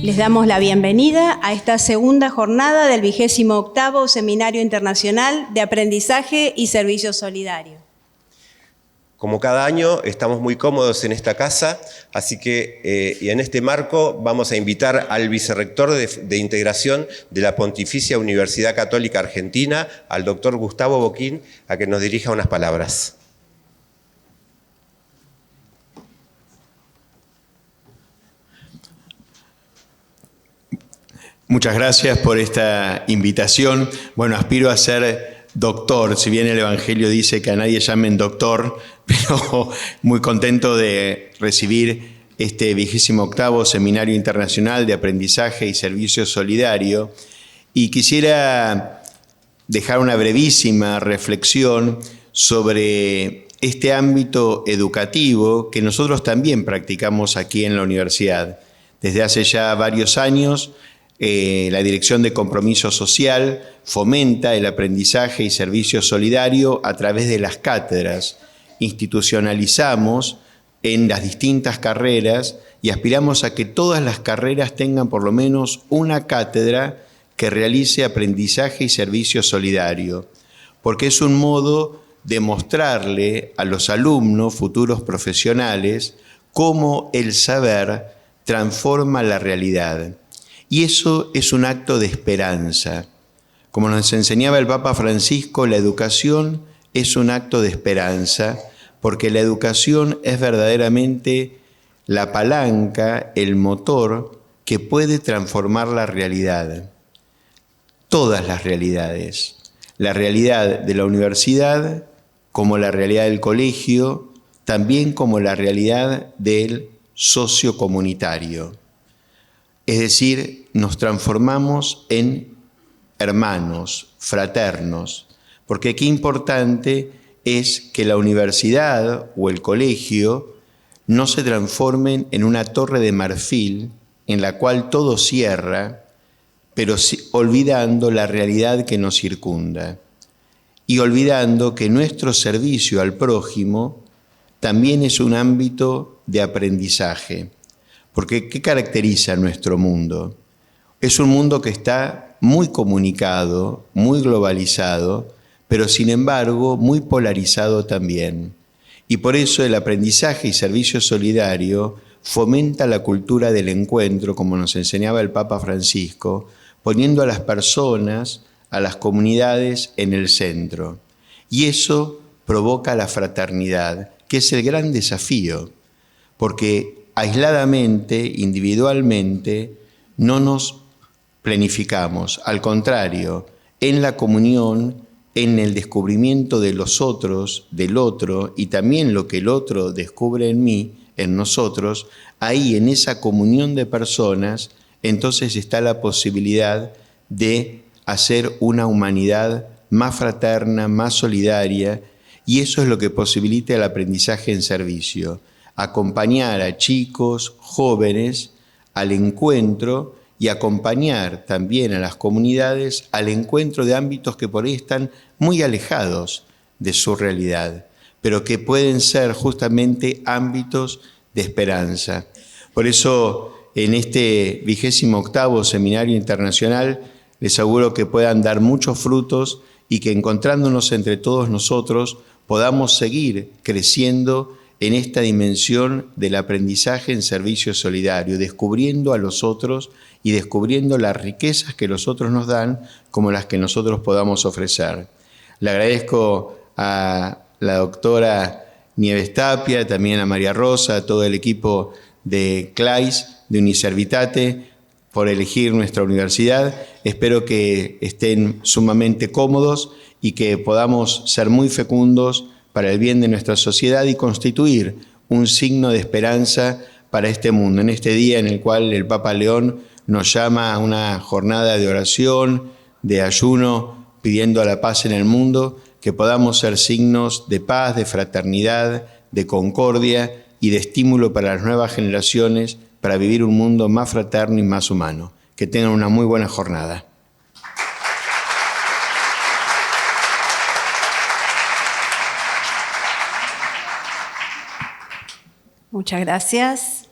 Les damos la bienvenida a esta segunda jornada del 28º Seminario Internacional de Aprendizaje y Servicio Solidario. Como cada año estamos muy cómodos en esta casa, así que y en este marco vamos a invitar al vicerrector de Integración de la Pontificia Universidad Católica Argentina, al doctor Gustavo Boquín, a que nos dirija unas palabras. Muchas gracias por esta invitación. Bueno, aspiro a ser doctor, si bien el Evangelio dice que a nadie llamen doctor, pero muy contento de recibir este 28º Seminario Internacional de Aprendizaje y Servicio Solidario. Y quisiera dejar una brevísima reflexión sobre este ámbito educativo que nosotros también practicamos aquí en la universidad. Desde hace ya varios años, la Dirección de Compromiso Social fomenta el aprendizaje y servicio solidario a través de las cátedras. Institucionalizamos en las distintas carreras y aspiramos a que todas las carreras tengan por lo menos una cátedra que realice aprendizaje y servicio solidario, porque es un modo de mostrarle a los alumnos, futuros profesionales, cómo el saber transforma la realidad. Y eso es un acto de esperanza. Como nos enseñaba el Papa Francisco, la educación es un acto de esperanza, porque la educación es verdaderamente la palanca, el motor que puede transformar la realidad. Todas las realidades. La realidad de la universidad, como la realidad del colegio, también como la realidad del socio comunitario. Es decir, nos transformamos en hermanos, fraternos, porque qué importante es que la universidad o el colegio no se transformen en una torre de marfil en la cual todo cierra, pero olvidando la realidad que nos circunda y olvidando que nuestro servicio al prójimo también es un ámbito de aprendizaje. Porque ¿qué caracteriza nuestro mundo? Es un mundo que está muy comunicado, muy globalizado, pero sin embargo muy polarizado también. Y por eso el aprendizaje y servicio solidario fomenta la cultura del encuentro, como nos enseñaba el Papa Francisco, poniendo a las personas, a las comunidades en el centro. Y eso provoca la fraternidad, que es el gran desafío, porque aisladamente, individualmente, no nos planificamos. Al contrario, en la comunión, en el descubrimiento de los otros, del otro, y también lo que el otro descubre en mí, en nosotros, ahí en esa comunión de personas, entonces está la posibilidad de hacer una humanidad más fraterna, más solidaria, y eso es lo que posibilita el aprendizaje en servicio. Acompañar a chicos, jóvenes, al encuentro y acompañar también a las comunidades al encuentro de ámbitos que por ahí están muy alejados de su realidad, pero que pueden ser justamente ámbitos de esperanza. Por eso, en este 28º Seminario Internacional, les aseguro que puedan dar muchos frutos y que encontrándonos entre todos nosotros podamos seguir creciendo en esta dimensión del aprendizaje en servicio solidario, descubriendo a los otros y descubriendo las riquezas que los otros nos dan como las que nosotros podamos ofrecer. Le agradezco a la doctora Nieves Tapia, también a María Rosa, a todo el equipo de CLAIS, de Uniservitate, por elegir nuestra universidad. Espero que estén sumamente cómodos y que podamos ser muy fecundos para el bien de nuestra sociedad y constituir un signo de esperanza para este mundo, en este día en el cual el Papa León nos llama a una jornada de oración, de ayuno, pidiendo la paz en el mundo, que podamos ser signos de paz, de fraternidad, de concordia y de estímulo para las nuevas generaciones para vivir un mundo más fraterno y más humano. Que tengan una muy buena jornada. Muchas gracias.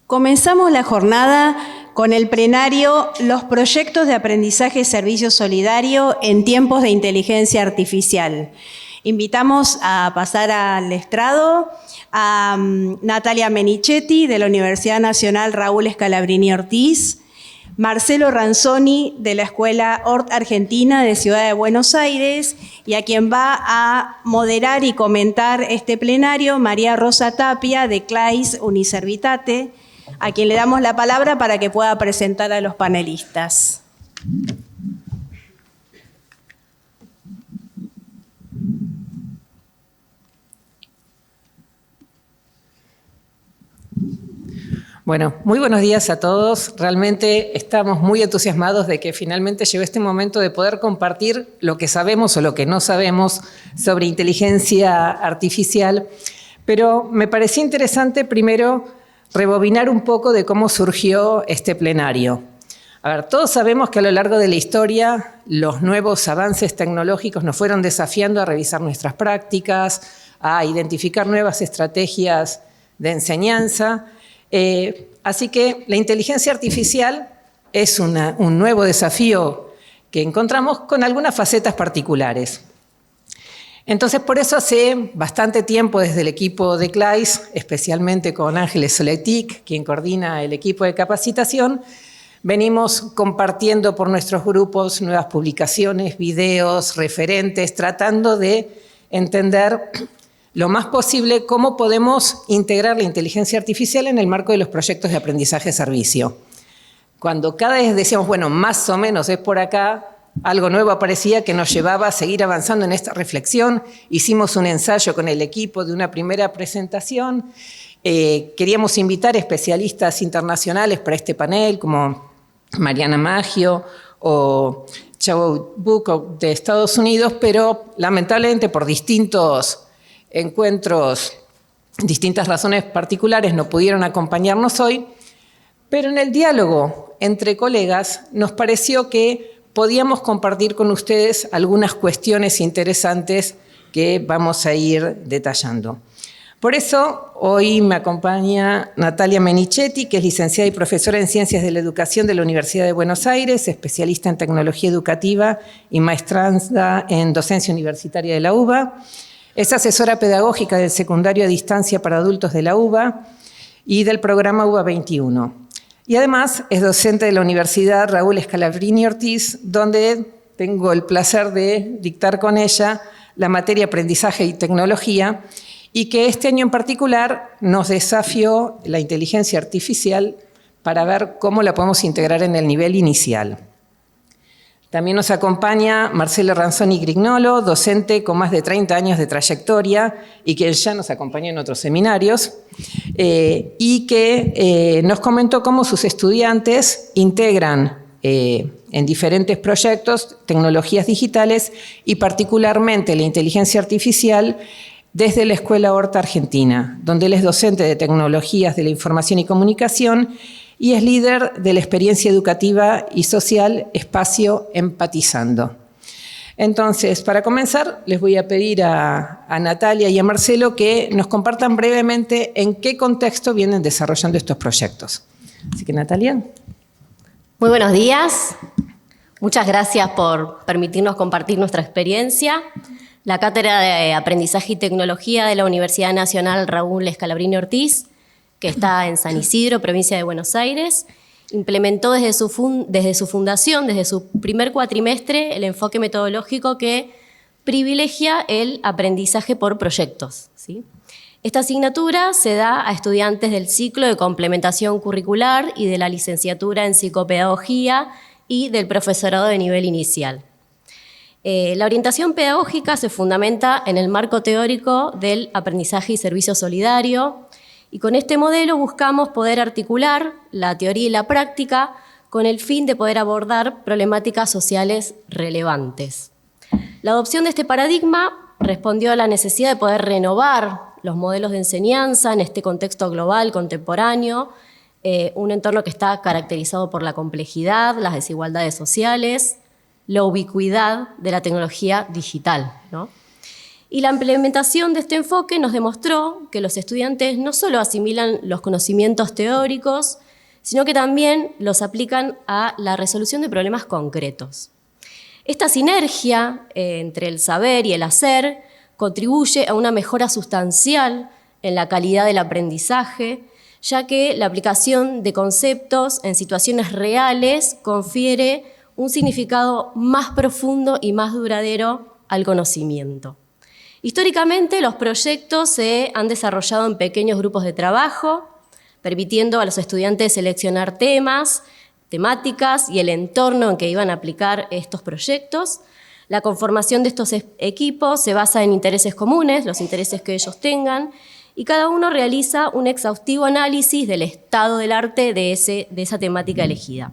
Comenzamos la jornada con el plenario Los proyectos de aprendizaje y servicio solidario en tiempos de inteligencia artificial. Invitamos a pasar al estrado a Natalia Menichetti, de la Universidad Nacional Raúl Scalabrini Ortiz, Marcelo Ranzoni, de la Escuela Hort Argentina de Ciudad de Buenos Aires, y a quien va a moderar y comentar este plenario, María Rosa Tapia, de CLAIS Uniservitate, a quien le damos la palabra para que pueda presentar a los panelistas. Bueno, muy buenos días a todos. Realmente estamos muy entusiasmados de que finalmente llegó este momento de poder compartir lo que sabemos o lo que no sabemos sobre inteligencia artificial. Pero me pareció interesante primero rebobinar un poco de cómo surgió este plenario. A ver, todos sabemos que a lo largo de la historia los nuevos avances tecnológicos nos fueron desafiando a revisar nuestras prácticas, a identificar nuevas estrategias de enseñanza. Así que la inteligencia artificial es un nuevo desafío que encontramos con algunas facetas particulares. Entonces, por eso hace bastante tiempo desde el equipo de CLAIS, especialmente con Ángeles Soletic, quien coordina el equipo de capacitación, venimos compartiendo por nuestros grupos nuevas publicaciones, videos, referentes, tratando de entender lo más posible cómo podemos integrar la inteligencia artificial en el marco de los proyectos de aprendizaje-servicio. Cuando cada vez decíamos, bueno, más o menos es por acá, algo nuevo aparecía que nos llevaba a seguir avanzando en esta reflexión. Hicimos un ensayo con el equipo de una primera presentación. Queríamos invitar especialistas internacionales para este panel, como Mariana Maggio o Chao Buco de Estados Unidos, pero lamentablemente por distintos encuentros, distintas razones particulares no pudieron acompañarnos hoy, pero en el diálogo entre colegas nos pareció que podíamos compartir con ustedes algunas cuestiones interesantes que vamos a ir detallando. Por eso, hoy me acompaña Natalia Menichetti, que es licenciada y profesora en Ciencias de la Educación de la Universidad de Buenos Aires, especialista en Tecnología Educativa y maestranza en Docencia Universitaria de la UBA. Es asesora pedagógica del secundario a distancia para adultos de la UBA y del programa UBA 21. Y además es docente de la Universidad Raúl Scalabrini Ortiz, donde tengo el placer de dictar con ella la materia Aprendizaje y Tecnología, y que este año en particular nos desafió la inteligencia artificial para ver cómo la podemos integrar en el nivel inicial. También nos acompaña Marcelo Ranzoni Grignolo, docente con más de 30 años de trayectoria y que ya nos acompañó en otros seminarios, y que nos comentó cómo sus estudiantes integran en diferentes proyectos tecnologías digitales y particularmente la inteligencia artificial desde la Escuela Hort Argentina, donde él es docente de Tecnologías de la Información y Comunicación y es líder de la experiencia educativa y social Espacio Empatizando. Entonces, para comenzar, les voy a pedir a Natalia y a Marcelo que nos compartan brevemente en qué contexto vienen desarrollando estos proyectos. Así que, Natalia. Muy buenos días. Muchas gracias por permitirnos compartir nuestra experiencia. La Cátedra de Aprendizaje y Tecnología de la Universidad Nacional Raúl Scalabrini Ortiz, que está en San Isidro, provincia de Buenos Aires, implementó desde su fundación, desde su primer cuatrimestre, el enfoque metodológico que privilegia el aprendizaje por proyectos, ¿sí? Esta asignatura se da a estudiantes del ciclo de complementación curricular y de la licenciatura en psicopedagogía y del profesorado de nivel inicial. La orientación pedagógica se fundamenta en el marco teórico del aprendizaje y servicio solidario, y con este modelo buscamos poder articular la teoría y la práctica con el fin de poder abordar problemáticas sociales relevantes. La adopción de este paradigma respondió a la necesidad de poder renovar los modelos de enseñanza en este contexto global, contemporáneo, un entorno que está caracterizado por la complejidad, las desigualdades sociales, la ubicuidad de la tecnología digital, ¿no? Y la implementación de este enfoque nos demostró que los estudiantes no solo asimilan los conocimientos teóricos, sino que también los aplican a la resolución de problemas concretos. Esta sinergia entre el saber y el hacer contribuye a una mejora sustancial en la calidad del aprendizaje, ya que la aplicación de conceptos en situaciones reales confiere un significado más profundo y más duradero al conocimiento. Históricamente, los proyectos se han desarrollado en pequeños grupos de trabajo, permitiendo a los estudiantes seleccionar temáticas y el entorno en que iban a aplicar estos proyectos. La conformación de estos equipos se basa en intereses comunes, los intereses que ellos tengan, y cada uno realiza un exhaustivo análisis del estado del arte de esa temática elegida.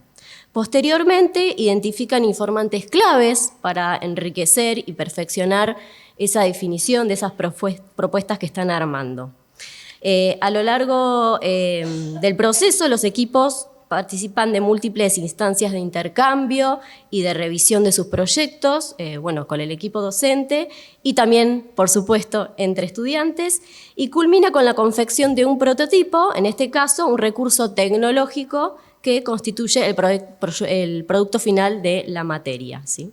Posteriormente, identifican informantes claves para enriquecer y perfeccionar esa definición de esas propuestas que están armando. A lo largo del proceso, los equipos participan de múltiples instancias de intercambio y de revisión de sus proyectos, con el equipo docente y también, por supuesto, entre estudiantes, y culmina con la confección de un prototipo, en este caso, un recurso tecnológico que constituye el producto final de la materia, ¿sí?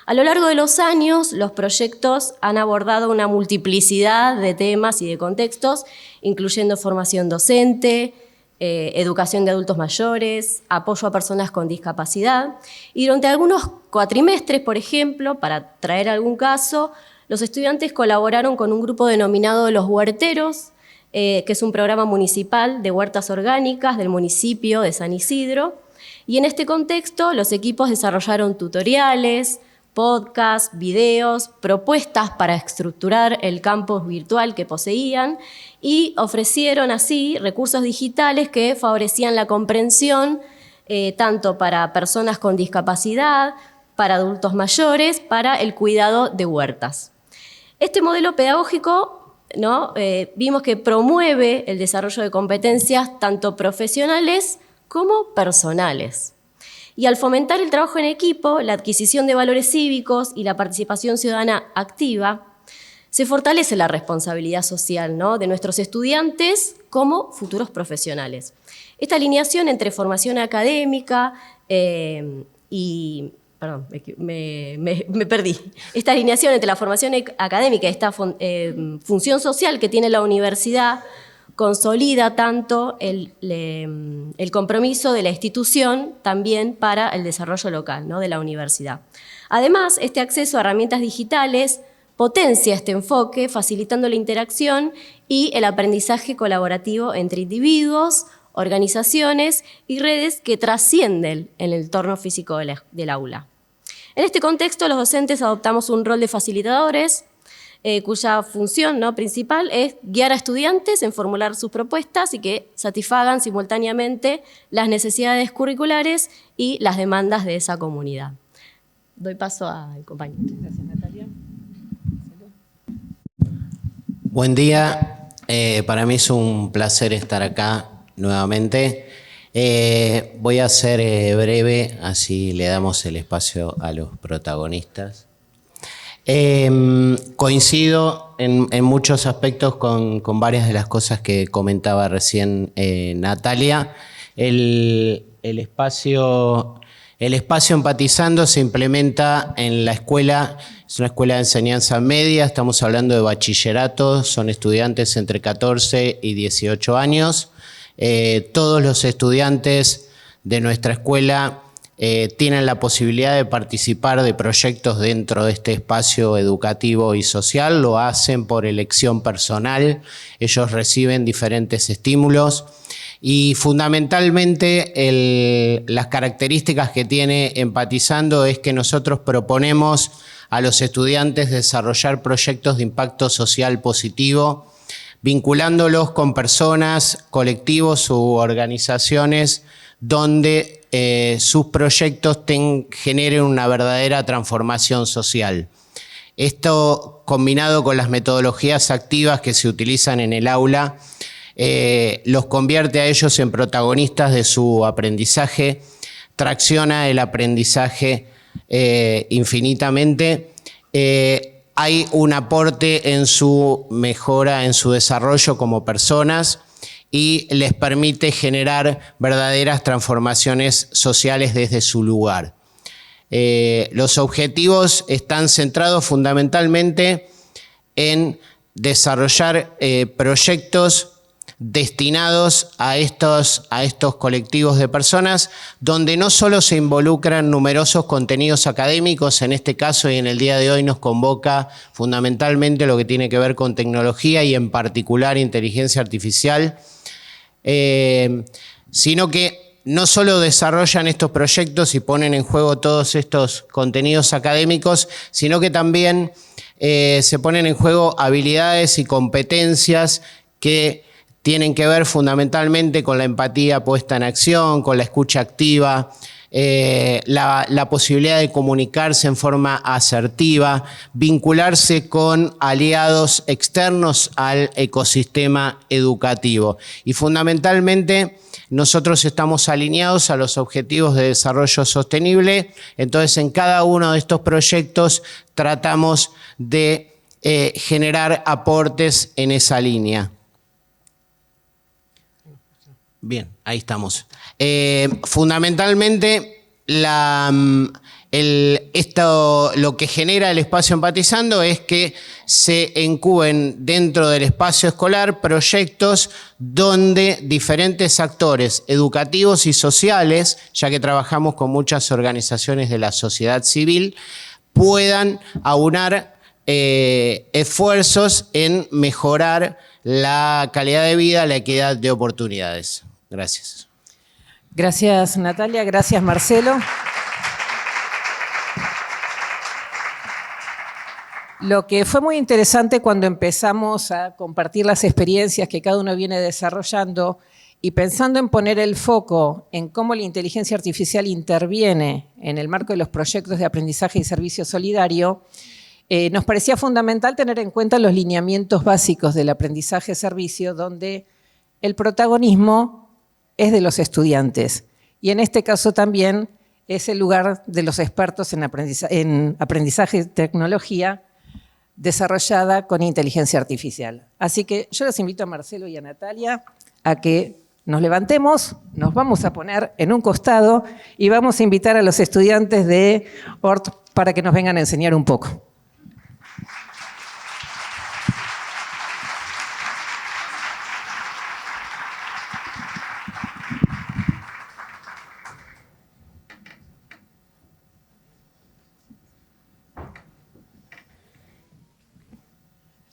A lo largo de los años, los proyectos han abordado una multiplicidad de temas y de contextos, incluyendo formación docente, educación de adultos mayores, apoyo a personas con discapacidad. Y durante algunos cuatrimestres, por ejemplo, para traer algún caso, los estudiantes colaboraron con un grupo denominado Los Huerteros, que es un programa municipal de huertas orgánicas del municipio de San Isidro. Y en este contexto, los equipos desarrollaron tutoriales, podcasts, videos, propuestas para estructurar el campus virtual que poseían y ofrecieron así recursos digitales que favorecían la comprensión tanto para personas con discapacidad, para adultos mayores, para el cuidado de huertas. Este modelo pedagógico, vimos que promueve el desarrollo de competencias tanto profesionales como personales. Y al fomentar el trabajo en equipo, la adquisición de valores cívicos y la participación ciudadana activa, se fortalece la responsabilidad social, de nuestros estudiantes como futuros profesionales. Esta alineación entre formación académica me perdí. Esta alineación entre la formación académica y esta función social que tiene la universidad consolida tanto el compromiso de la institución también para el desarrollo local, de la universidad. Además, este acceso a herramientas digitales potencia este enfoque, facilitando la interacción y el aprendizaje colaborativo entre individuos, organizaciones y redes que trascienden el entorno físico del aula. En este contexto, los docentes adoptamos un rol de facilitadores, cuya función principal es guiar a estudiantes en formular sus propuestas y que satisfagan simultáneamente las necesidades curriculares y las demandas de esa comunidad. Doy paso al compañero. Gracias, Natalia. Buen día, para mí es un placer estar acá nuevamente. Voy a ser breve, así le damos el espacio a los protagonistas. Coincido en muchos aspectos con varias de las cosas que comentaba recién Natalia. El espacio Empatizando se implementa en la escuela, es una escuela de enseñanza media, estamos hablando de bachillerato, son estudiantes entre 14 y 18 años. Todos los estudiantes de nuestra escuela tienen la posibilidad de participar de proyectos dentro de este espacio educativo y social, lo hacen por elección personal, ellos reciben diferentes estímulos y fundamentalmente las características que tiene Empatizando es que nosotros proponemos a los estudiantes desarrollar proyectos de impacto social positivo, vinculándolos con personas, colectivos u organizaciones donde sus proyectos generen una verdadera transformación social. Esto, combinado con las metodologías activas que se utilizan en el aula, los convierte a ellos en protagonistas de su aprendizaje, tracciona el aprendizaje infinitamente. hay un aporte en su mejora, en su desarrollo como personas y les permite generar verdaderas transformaciones sociales desde su lugar. Los objetivos están centrados fundamentalmente en desarrollar proyectos destinados a estos colectivos de personas, donde no solo se involucran numerosos contenidos académicos, en este caso y en el día de hoy nos convoca fundamentalmente lo que tiene que ver con tecnología y en particular inteligencia artificial, sino que no solo desarrollan estos proyectos y ponen en juego todos estos contenidos académicos, sino que también se ponen en juego habilidades y competencias que tienen que ver fundamentalmente con la empatía puesta en acción, con la escucha activa, la posibilidad de comunicarse en forma asertiva, vincularse con aliados externos al ecosistema educativo. Y fundamentalmente nosotros estamos alineados a los objetivos de desarrollo sostenible, entonces en cada uno de estos proyectos tratamos de generar aportes en esa línea. Bien, ahí estamos. Fundamentalmente, lo que genera el espacio Empatizando es que se incuben dentro del espacio escolar proyectos donde diferentes actores educativos y sociales, ya que trabajamos con muchas organizaciones de la sociedad civil, puedan aunar esfuerzos en mejorar la calidad de vida, la equidad de oportunidades. Gracias. Gracias, Natalia. Gracias, Marcelo. Lo que fue muy interesante cuando empezamos a compartir las experiencias que cada uno viene desarrollando y pensando en poner el foco en cómo la inteligencia artificial interviene en el marco de los proyectos de aprendizaje y servicio solidario, nos parecía fundamental tener en cuenta los lineamientos básicos del aprendizaje-servicio, donde el protagonismo es de los estudiantes y en este caso también es el lugar de los expertos en aprendizaje y tecnología desarrollada con inteligencia artificial. Así que yo les invito a Marcelo y a Natalia a que nos levantemos, nos vamos a poner en un costado y vamos a invitar a los estudiantes de ORT para que nos vengan a enseñar un poco.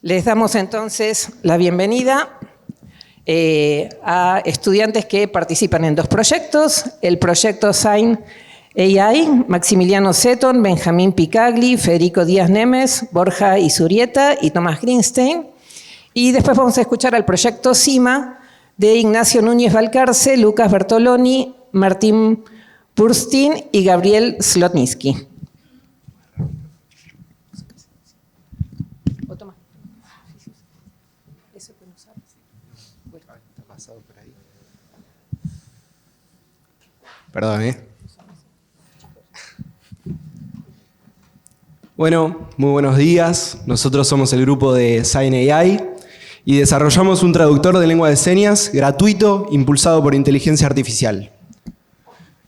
Les damos entonces la bienvenida a estudiantes que participan en dos proyectos, el proyecto Sign AI, Maximiliano Seton, Benjamín Picagli, Federico Díaz Nemes, Borja Izurieta y Tomás Greenstein. Y después vamos a escuchar al proyecto CIMA de Ignacio Núñez Valcarce, Lucas Bertoloni, Martín Purstin y Gabriel Slotniski. Perdón, Bueno, muy buenos días. Nosotros somos el grupo de Sign AI y desarrollamos un traductor de lengua de señas gratuito impulsado por inteligencia artificial.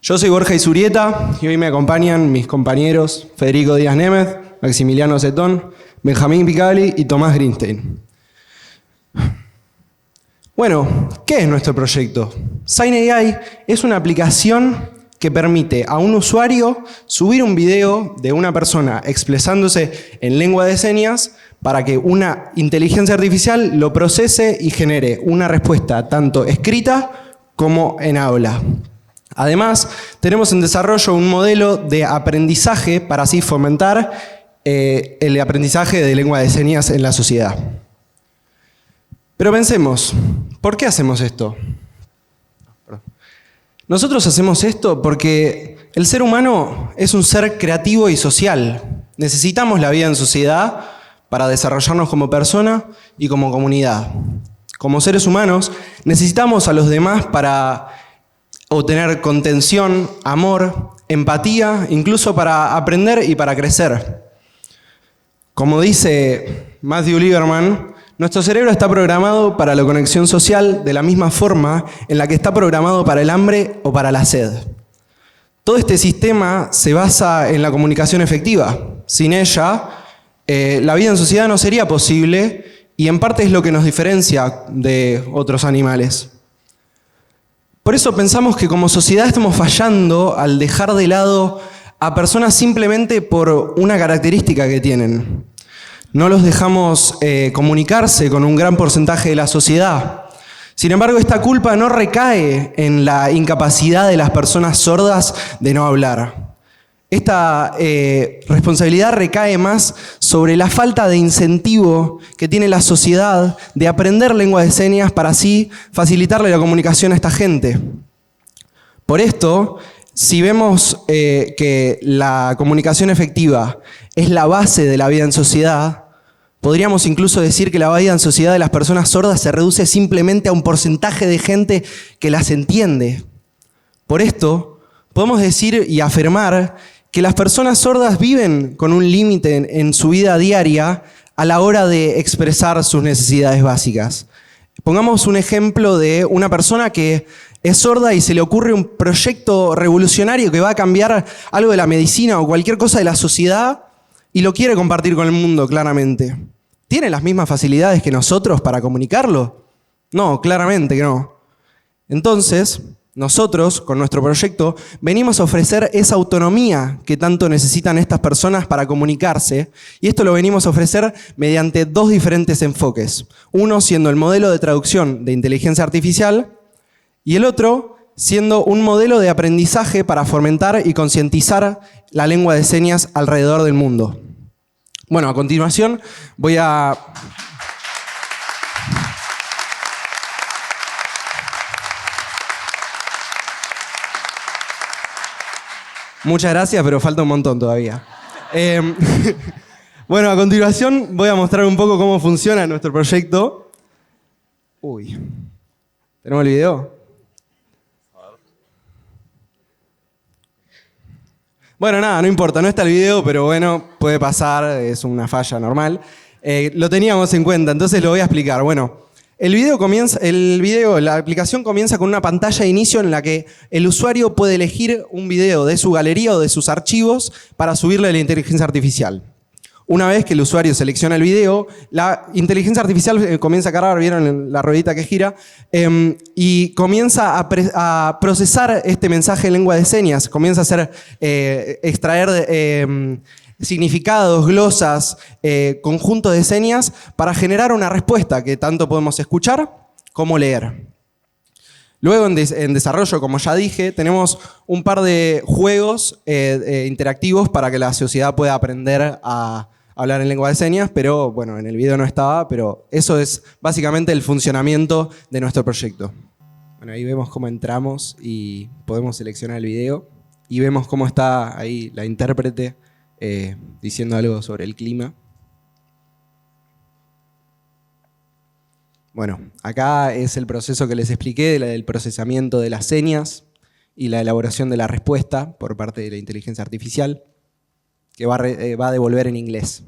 Yo soy Borja Izurieta y hoy me acompañan mis compañeros Federico Díaz Nemeth, Maximiliano Setón, Benjamín Picagli y Tomás Greenstein. Bueno, ¿qué es nuestro proyecto? Sign AI es una aplicación que permite a un usuario subir un video de una persona expresándose en lengua de señas para que una inteligencia artificial lo procese y genere una respuesta tanto escrita como en habla. Además, tenemos en desarrollo un modelo de aprendizaje para así fomentar el aprendizaje de lengua de señas en la sociedad. Pero pensemos, ¿por qué hacemos esto? Nosotros hacemos esto porque el ser humano es un ser creativo y social. Necesitamos la vida en sociedad para desarrollarnos como persona y como comunidad. Como seres humanos, necesitamos a los demás para obtener contención, amor, empatía, incluso para aprender y para crecer. Como dice Matthew Lieberman, nuestro cerebro está programado para la conexión social de la misma forma en la que está programado para el hambre o para la sed. Todo este sistema se basa en la comunicación efectiva. Sin ella, la vida en sociedad no sería posible y en parte es lo que nos diferencia de otros animales. Por eso pensamos que como sociedad estamos fallando al dejar de lado a personas simplemente por una característica que tienen. No los dejamos comunicarse con un gran porcentaje de la sociedad. Sin embargo, esta culpa no recae en la incapacidad de las personas sordas de no hablar. Esta responsabilidad recae más sobre la falta de incentivo que tiene la sociedad de aprender lengua de señas para así facilitarle la comunicación a esta gente. Por esto, si vemos que la comunicación efectiva es la base de la vida en sociedad, podríamos incluso decir que la vida en sociedad de las personas sordas se reduce simplemente a un porcentaje de gente que las entiende. Por esto, podemos decir y afirmar que las personas sordas viven con un límite en su vida diaria a la hora de expresar sus necesidades básicas. Pongamos un ejemplo de una persona que es sorda y se le ocurre un proyecto revolucionario que va a cambiar algo de la medicina o cualquier cosa de la sociedad y lo quiere compartir con el mundo, claramente. ¿Tiene las mismas facilidades que nosotros para comunicarlo? No, claramente que no. Entonces, nosotros, con nuestro proyecto, venimos a ofrecer esa autonomía que tanto necesitan estas personas para comunicarse, y esto lo venimos a ofrecer mediante dos diferentes enfoques. Uno siendo el modelo de traducción de inteligencia artificial, y el otro siendo un modelo de aprendizaje para fomentar y concientizar la lengua de señas alrededor del mundo. Bueno, a continuación voy a... Muchas gracias, pero falta un montón todavía. Bueno, a continuación voy a mostrar un poco cómo funciona nuestro proyecto. Uy, ¿tenemos el video? Bueno, nada, no importa, no está el video, pero bueno, puede pasar, es una falla normal. Lo teníamos en cuenta, entonces lo voy a explicar. Bueno, la aplicación comienza con una pantalla de inicio en la que el usuario puede elegir un video de su galería o de sus archivos para subirle a la inteligencia artificial. Una vez que el usuario selecciona el video, la inteligencia artificial comienza a cargar, ¿vieron la ruedita que gira? Y comienza a procesar este mensaje en lengua de señas, comienza a extraer significados, glosas, conjuntos de señas para generar una respuesta que tanto podemos escuchar como leer. Luego en desarrollo, como ya dije, tenemos un par de juegos interactivos para que la sociedad pueda aprender a hablar en lengua de señas, pero bueno, en el video no estaba, pero eso es básicamente el funcionamiento de nuestro proyecto. Bueno, ahí vemos cómo entramos y podemos seleccionar el video y vemos cómo está ahí la intérprete diciendo algo sobre el clima. Bueno, acá es el proceso que les expliqué del procesamiento de las señas y la elaboración de la respuesta por parte de la inteligencia artificial, que va a devolver en inglés.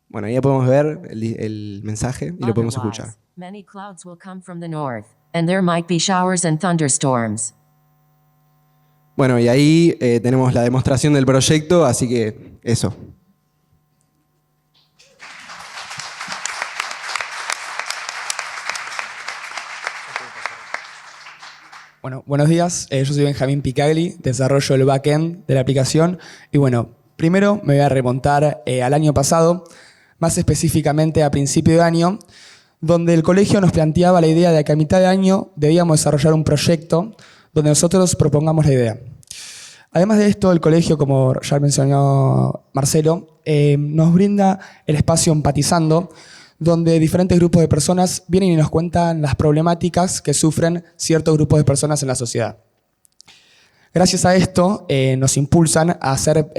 Bueno, ahí podemos ver el mensaje y lo podemos escuchar. Many clouds will come from the north, and there might be showers and thunderstorms. Bueno, y ahí tenemos la demostración del proyecto, así que eso. Bueno, buenos días. Yo soy Benjamín Picagli, desarrollo del backend de la aplicación. Y bueno, primero me voy a remontar al año pasado, más específicamente a principio de año, donde el colegio nos planteaba la idea de que a mitad de año debíamos desarrollar un proyecto donde nosotros propongamos la idea. Además de esto, el colegio, como ya mencionó Marcelo, nos brinda el espacio Empatizando, donde diferentes grupos de personas vienen y nos cuentan las problemáticas que sufren ciertos grupos de personas en la sociedad. Gracias a esto nos impulsan a hacer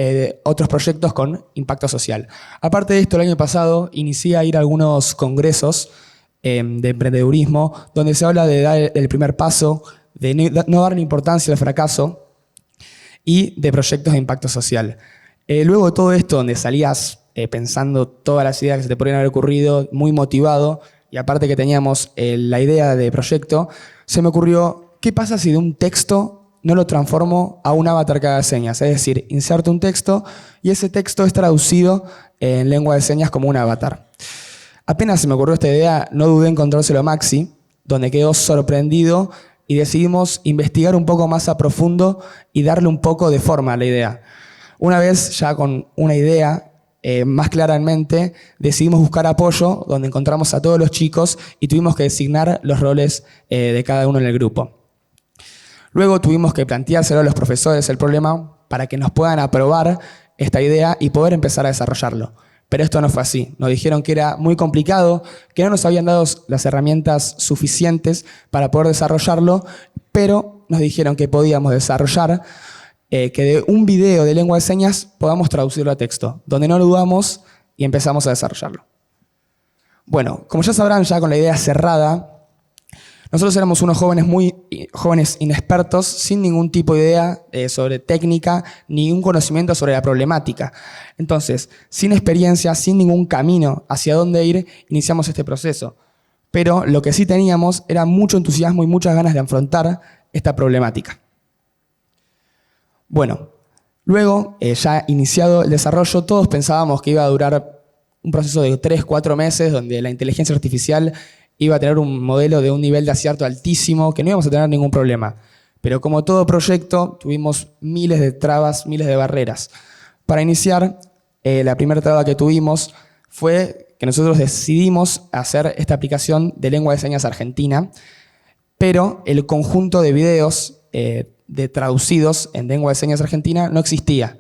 otros proyectos con impacto social. Aparte de esto, el año pasado inicié a ir a algunos congresos de emprendedurismo, donde se habla de dar el primer paso, de no darle importancia al fracaso y de proyectos de impacto social. Luego de todo esto, donde salías pensando todas las ideas que se te podrían haber ocurrido, muy motivado, y aparte que teníamos la idea de proyecto, se me ocurrió, ¿qué pasa si de un texto no lo transformo a un avatar que haga señas? Es decir, inserto un texto y ese texto es traducido en lengua de señas como un avatar. Apenas se me ocurrió esta idea, no dudé en contárselo a Maxi, donde quedó sorprendido y decidimos investigar un poco más a profundo y darle un poco de forma a la idea. Una vez ya con una idea más claramente, decidimos buscar apoyo, donde encontramos a todos los chicos y tuvimos que designar los roles de cada uno en el grupo. Luego tuvimos que planteárselo a los profesores el problema para que nos puedan aprobar esta idea y poder empezar a desarrollarlo. Pero esto no fue así. Nos dijeron que era muy complicado, que no nos habían dado las herramientas suficientes para poder desarrollarlo, pero nos dijeron que podíamos desarrollar que de un video de lengua de señas podamos traducirlo a texto, donde no lo dudamos y empezamos a desarrollarlo. Bueno, como ya sabrán, ya con la idea cerrada, nosotros éramos unos jóvenes inexpertos, sin ningún tipo de idea sobre técnica, ni un conocimiento sobre la problemática. Entonces, sin experiencia, sin ningún camino hacia dónde ir, iniciamos este proceso. Pero lo que sí teníamos era mucho entusiasmo y muchas ganas de afrontar esta problemática. Bueno, luego, ya iniciado el desarrollo, todos pensábamos que iba a durar un proceso de 3-4 meses, donde la inteligencia artificial iba a tener un modelo de un nivel de acierto altísimo, que no íbamos a tener ningún problema. Pero como todo proyecto, tuvimos miles de trabas, miles de barreras. Para iniciar, la primera traba que tuvimos fue que nosotros decidimos hacer esta aplicación de lengua de señas argentina, pero el conjunto de videos de traducidos en lengua de señas argentina no existía.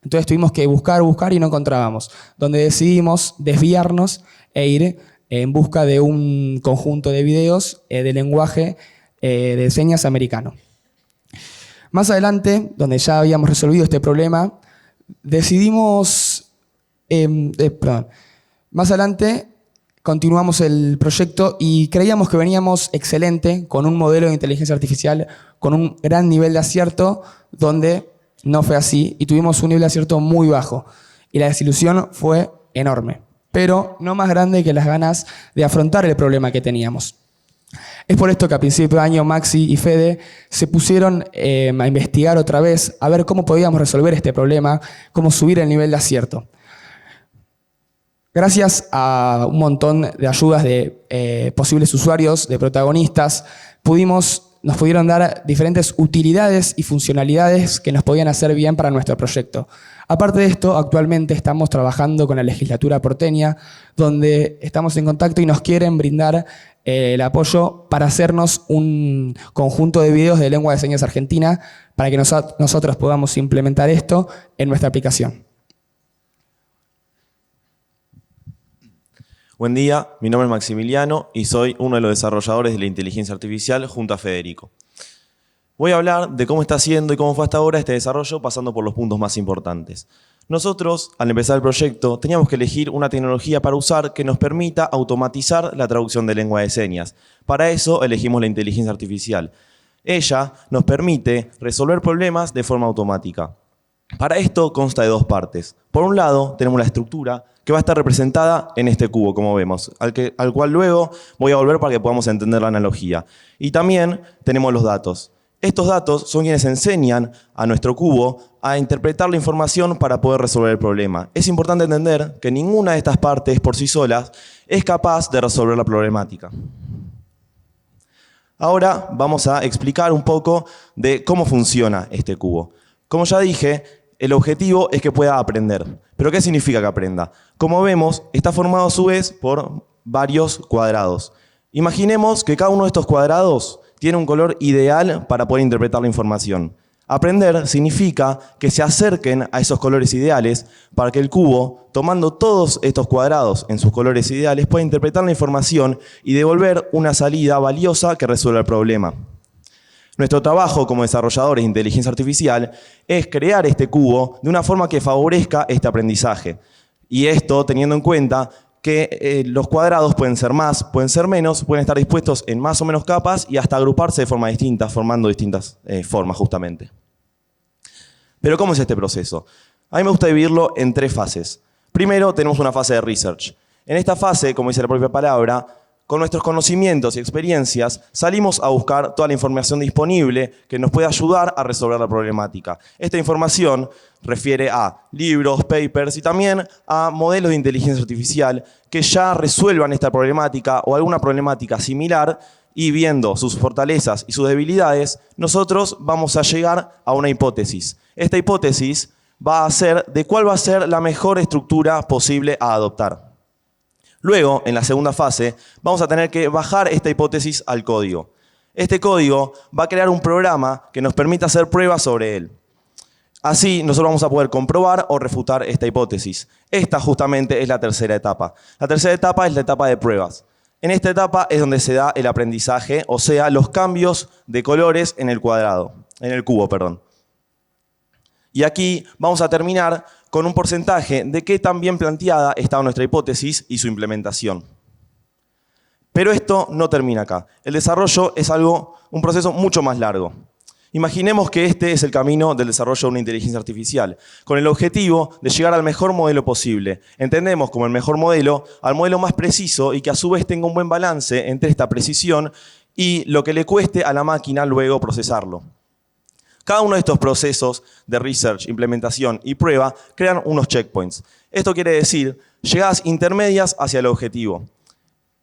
Entonces tuvimos que buscar y no encontrábamos, donde decidimos desviarnos e ir en busca de un conjunto de videos de lenguaje de señas americano. Más adelante, donde ya habíamos resolvido este problema, decidimos... Más adelante continuamos el proyecto y creíamos que veníamos excelente con un modelo de inteligencia artificial con un gran nivel de acierto, donde no fue así y tuvimos un nivel de acierto muy bajo. Y la desilusión fue enorme, pero no más grande que las ganas de afrontar el problema que teníamos. Es por esto que a principio de año Maxi y Fede se pusieron a investigar otra vez, a ver cómo podíamos resolver este problema, cómo subir el nivel de acierto. Gracias a un montón de ayudas de posibles usuarios, de protagonistas, nos pudieron dar diferentes utilidades y funcionalidades que nos podían hacer bien para nuestro proyecto. Aparte de esto, actualmente estamos trabajando con la legislatura porteña, donde estamos en contacto y nos quieren brindar el apoyo para hacernos un conjunto de videos de lengua de señas argentina para que nosotros podamos implementar esto en nuestra aplicación. Buen día, mi nombre es Maximiliano y soy uno de los desarrolladores de la inteligencia artificial junto a Federico. Voy a hablar de cómo está siendo y cómo fue hasta ahora este desarrollo, pasando por los puntos más importantes. Nosotros, al empezar el proyecto, teníamos que elegir una tecnología para usar que nos permita automatizar la traducción de lengua de señas. Para eso elegimos la inteligencia artificial. Ella nos permite resolver problemas de forma automática. Para esto consta de dos partes. Por un lado, tenemos la estructura que va a estar representada en este cubo, como vemos, al cual luego voy a volver para que podamos entender la analogía. Y también tenemos los datos. Estos datos son quienes enseñan a nuestro cubo a interpretar la información para poder resolver el problema. Es importante entender que ninguna de estas partes por sí solas es capaz de resolver la problemática. Ahora vamos a explicar un poco de cómo funciona este cubo. Como ya dije, el objetivo es que pueda aprender. ¿Pero qué significa que aprenda? Como vemos, está formado a su vez por varios cuadrados. Imaginemos que cada uno de estos cuadrados tiene un color ideal para poder interpretar la información. Aprender significa que se acerquen a esos colores ideales para que el cubo, tomando todos estos cuadrados en sus colores ideales, pueda interpretar la información y devolver una salida valiosa que resuelva el problema. Nuestro trabajo como desarrolladores de inteligencia artificial es crear este cubo de una forma que favorezca este aprendizaje. Y esto teniendo en cuenta que los cuadrados pueden ser más, pueden ser menos, pueden estar dispuestos en más o menos capas y hasta agruparse de forma distinta, formando distintas formas justamente. Pero ¿cómo es este proceso? A mí me gusta dividirlo en 3 fases. Primero tenemos una fase de research. En esta fase, como dice la propia palabra, con nuestros conocimientos y experiencias salimos a buscar toda la información disponible que nos puede ayudar a resolver la problemática. Esta información refiere a libros, papers y también a modelos de inteligencia artificial que ya resuelvan esta problemática o alguna problemática similar, y viendo sus fortalezas y sus debilidades, nosotros vamos a llegar a una hipótesis. Esta hipótesis va a ser de cuál va a ser la mejor estructura posible a adoptar. Luego, en la segunda fase, vamos a tener que bajar esta hipótesis al código. Este código va a crear un programa que nos permita hacer pruebas sobre él. Así, nosotros vamos a poder comprobar o refutar esta hipótesis. Esta justamente es la tercera etapa. La tercera etapa es la etapa de pruebas. En esta etapa es donde se da el aprendizaje, o sea, los cambios de colores en el cubo, perdón. Y aquí vamos a terminar con un porcentaje de qué tan bien planteada está nuestra hipótesis y su implementación. Pero esto no termina acá. El desarrollo es un proceso mucho más largo. Imaginemos que este es el camino del desarrollo de una inteligencia artificial, con el objetivo de llegar al mejor modelo posible. Entendemos como el mejor modelo al modelo más preciso y que a su vez tenga un buen balance entre esta precisión y lo que le cueste a la máquina luego procesarlo. Cada uno de estos procesos de research, implementación y prueba crean unos checkpoints. Esto quiere decir llegadas intermedias hacia el objetivo.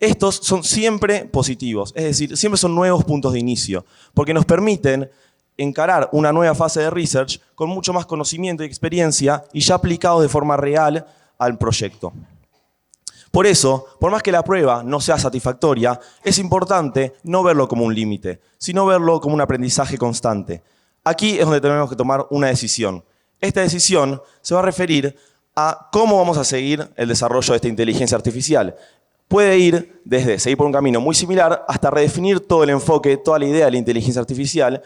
Estos son siempre positivos, es decir, siempre son nuevos puntos de inicio, porque nos permiten encarar una nueva fase de research con mucho más conocimiento y experiencia y ya aplicados de forma real al proyecto. Por eso, por más que la prueba no sea satisfactoria, es importante no verlo como un límite, sino verlo como un aprendizaje constante. Aquí es donde tenemos que tomar una decisión. Esta decisión se va a referir a cómo vamos a seguir el desarrollo de esta inteligencia artificial. Puede ir desde seguir por un camino muy similar hasta redefinir todo el enfoque, toda la idea de la inteligencia artificial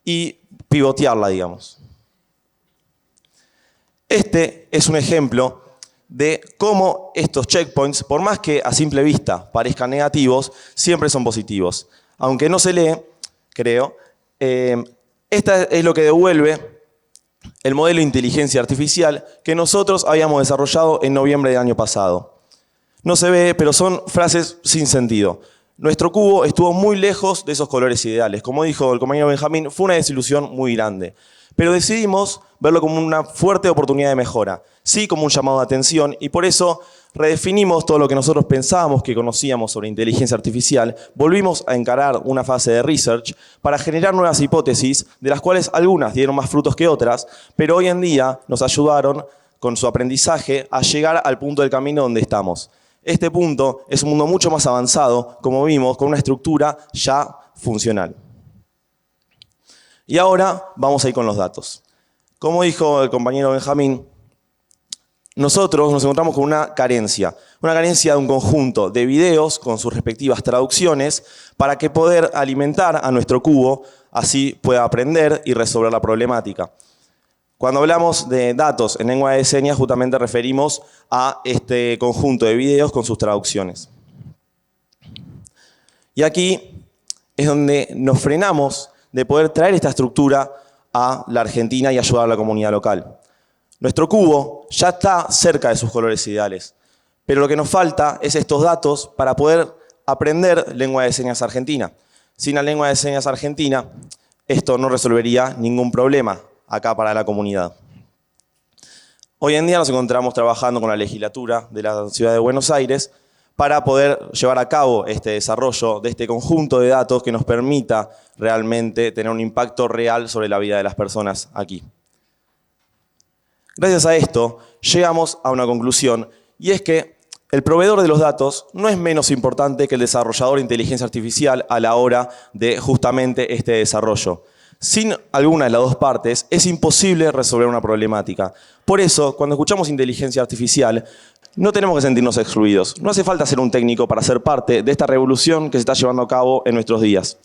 y pivotearla, digamos. Este es un ejemplo de cómo estos checkpoints, por más que a simple vista parezcan negativos, siempre son positivos. Aunque no se lee, creo, esta es lo que devuelve el modelo de inteligencia artificial que nosotros habíamos desarrollado en noviembre del año pasado. No se ve, pero son frases sin sentido. Nuestro cubo estuvo muy lejos de esos colores ideales. Como dijo el compañero Benjamín, fue una desilusión muy grande. Pero decidimos verlo como una fuerte oportunidad de mejora, sí como un llamado de atención, y por eso redefinimos todo lo que nosotros pensábamos que conocíamos sobre inteligencia artificial, volvimos a encarar una fase de research para generar nuevas hipótesis, de las cuales algunas dieron más frutos que otras, pero hoy en día nos ayudaron con su aprendizaje a llegar al punto del camino donde estamos. Este punto es un mundo mucho más avanzado, como vimos, con una estructura ya funcional. Y ahora vamos a ir con los datos. Como dijo el compañero Benjamín, nosotros nos encontramos con una carencia de un conjunto de videos con sus respectivas traducciones para que poder alimentar a nuestro cubo, así pueda aprender y resolver la problemática. Cuando hablamos de datos en lengua de señas, justamente referimos a este conjunto de videos con sus traducciones. Y aquí es donde nos frenamos de poder traer esta estructura a la Argentina y ayudar a la comunidad local. Nuestro cubo ya está cerca de sus colores ideales, pero lo que nos falta es estos datos para poder aprender lengua de señas argentina. Sin la lengua de señas argentina, esto no resolvería ningún problema acá para la comunidad. Hoy en día nos encontramos trabajando con la legislatura de la ciudad de Buenos Aires para poder llevar a cabo este desarrollo de este conjunto de datos que nos permita realmente tener un impacto real sobre la vida de las personas aquí. Gracias a esto, llegamos a una conclusión, y es que el proveedor de los datos no es menos importante que el desarrollador de inteligencia artificial a la hora de justamente este desarrollo. Sin alguna de las dos partes, es imposible resolver una problemática. Por eso, cuando escuchamos inteligencia artificial, no tenemos que sentirnos excluidos. No hace falta ser un técnico para ser parte de esta revolución que se está llevando a cabo en nuestros días.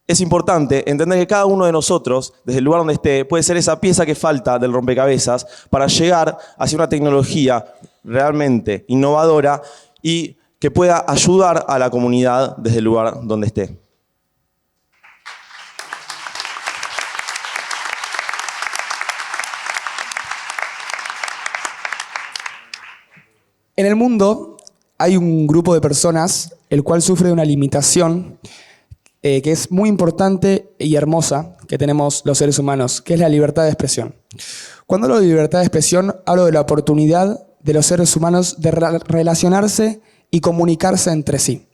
Es importante entender que cada uno de nosotros, desde el lugar donde esté, puede ser esa pieza que falta del rompecabezas para llegar hacia una tecnología realmente innovadora y que pueda ayudar a la comunidad desde el lugar donde esté. En el mundo hay un grupo de personas el cual sufre de una limitación que es muy importante y hermosa que tenemos los seres humanos, que es la libertad de expresión. Cuando hablo de libertad de expresión, hablo de la oportunidad de los seres humanos de relacionarse y comunicarse entre sí.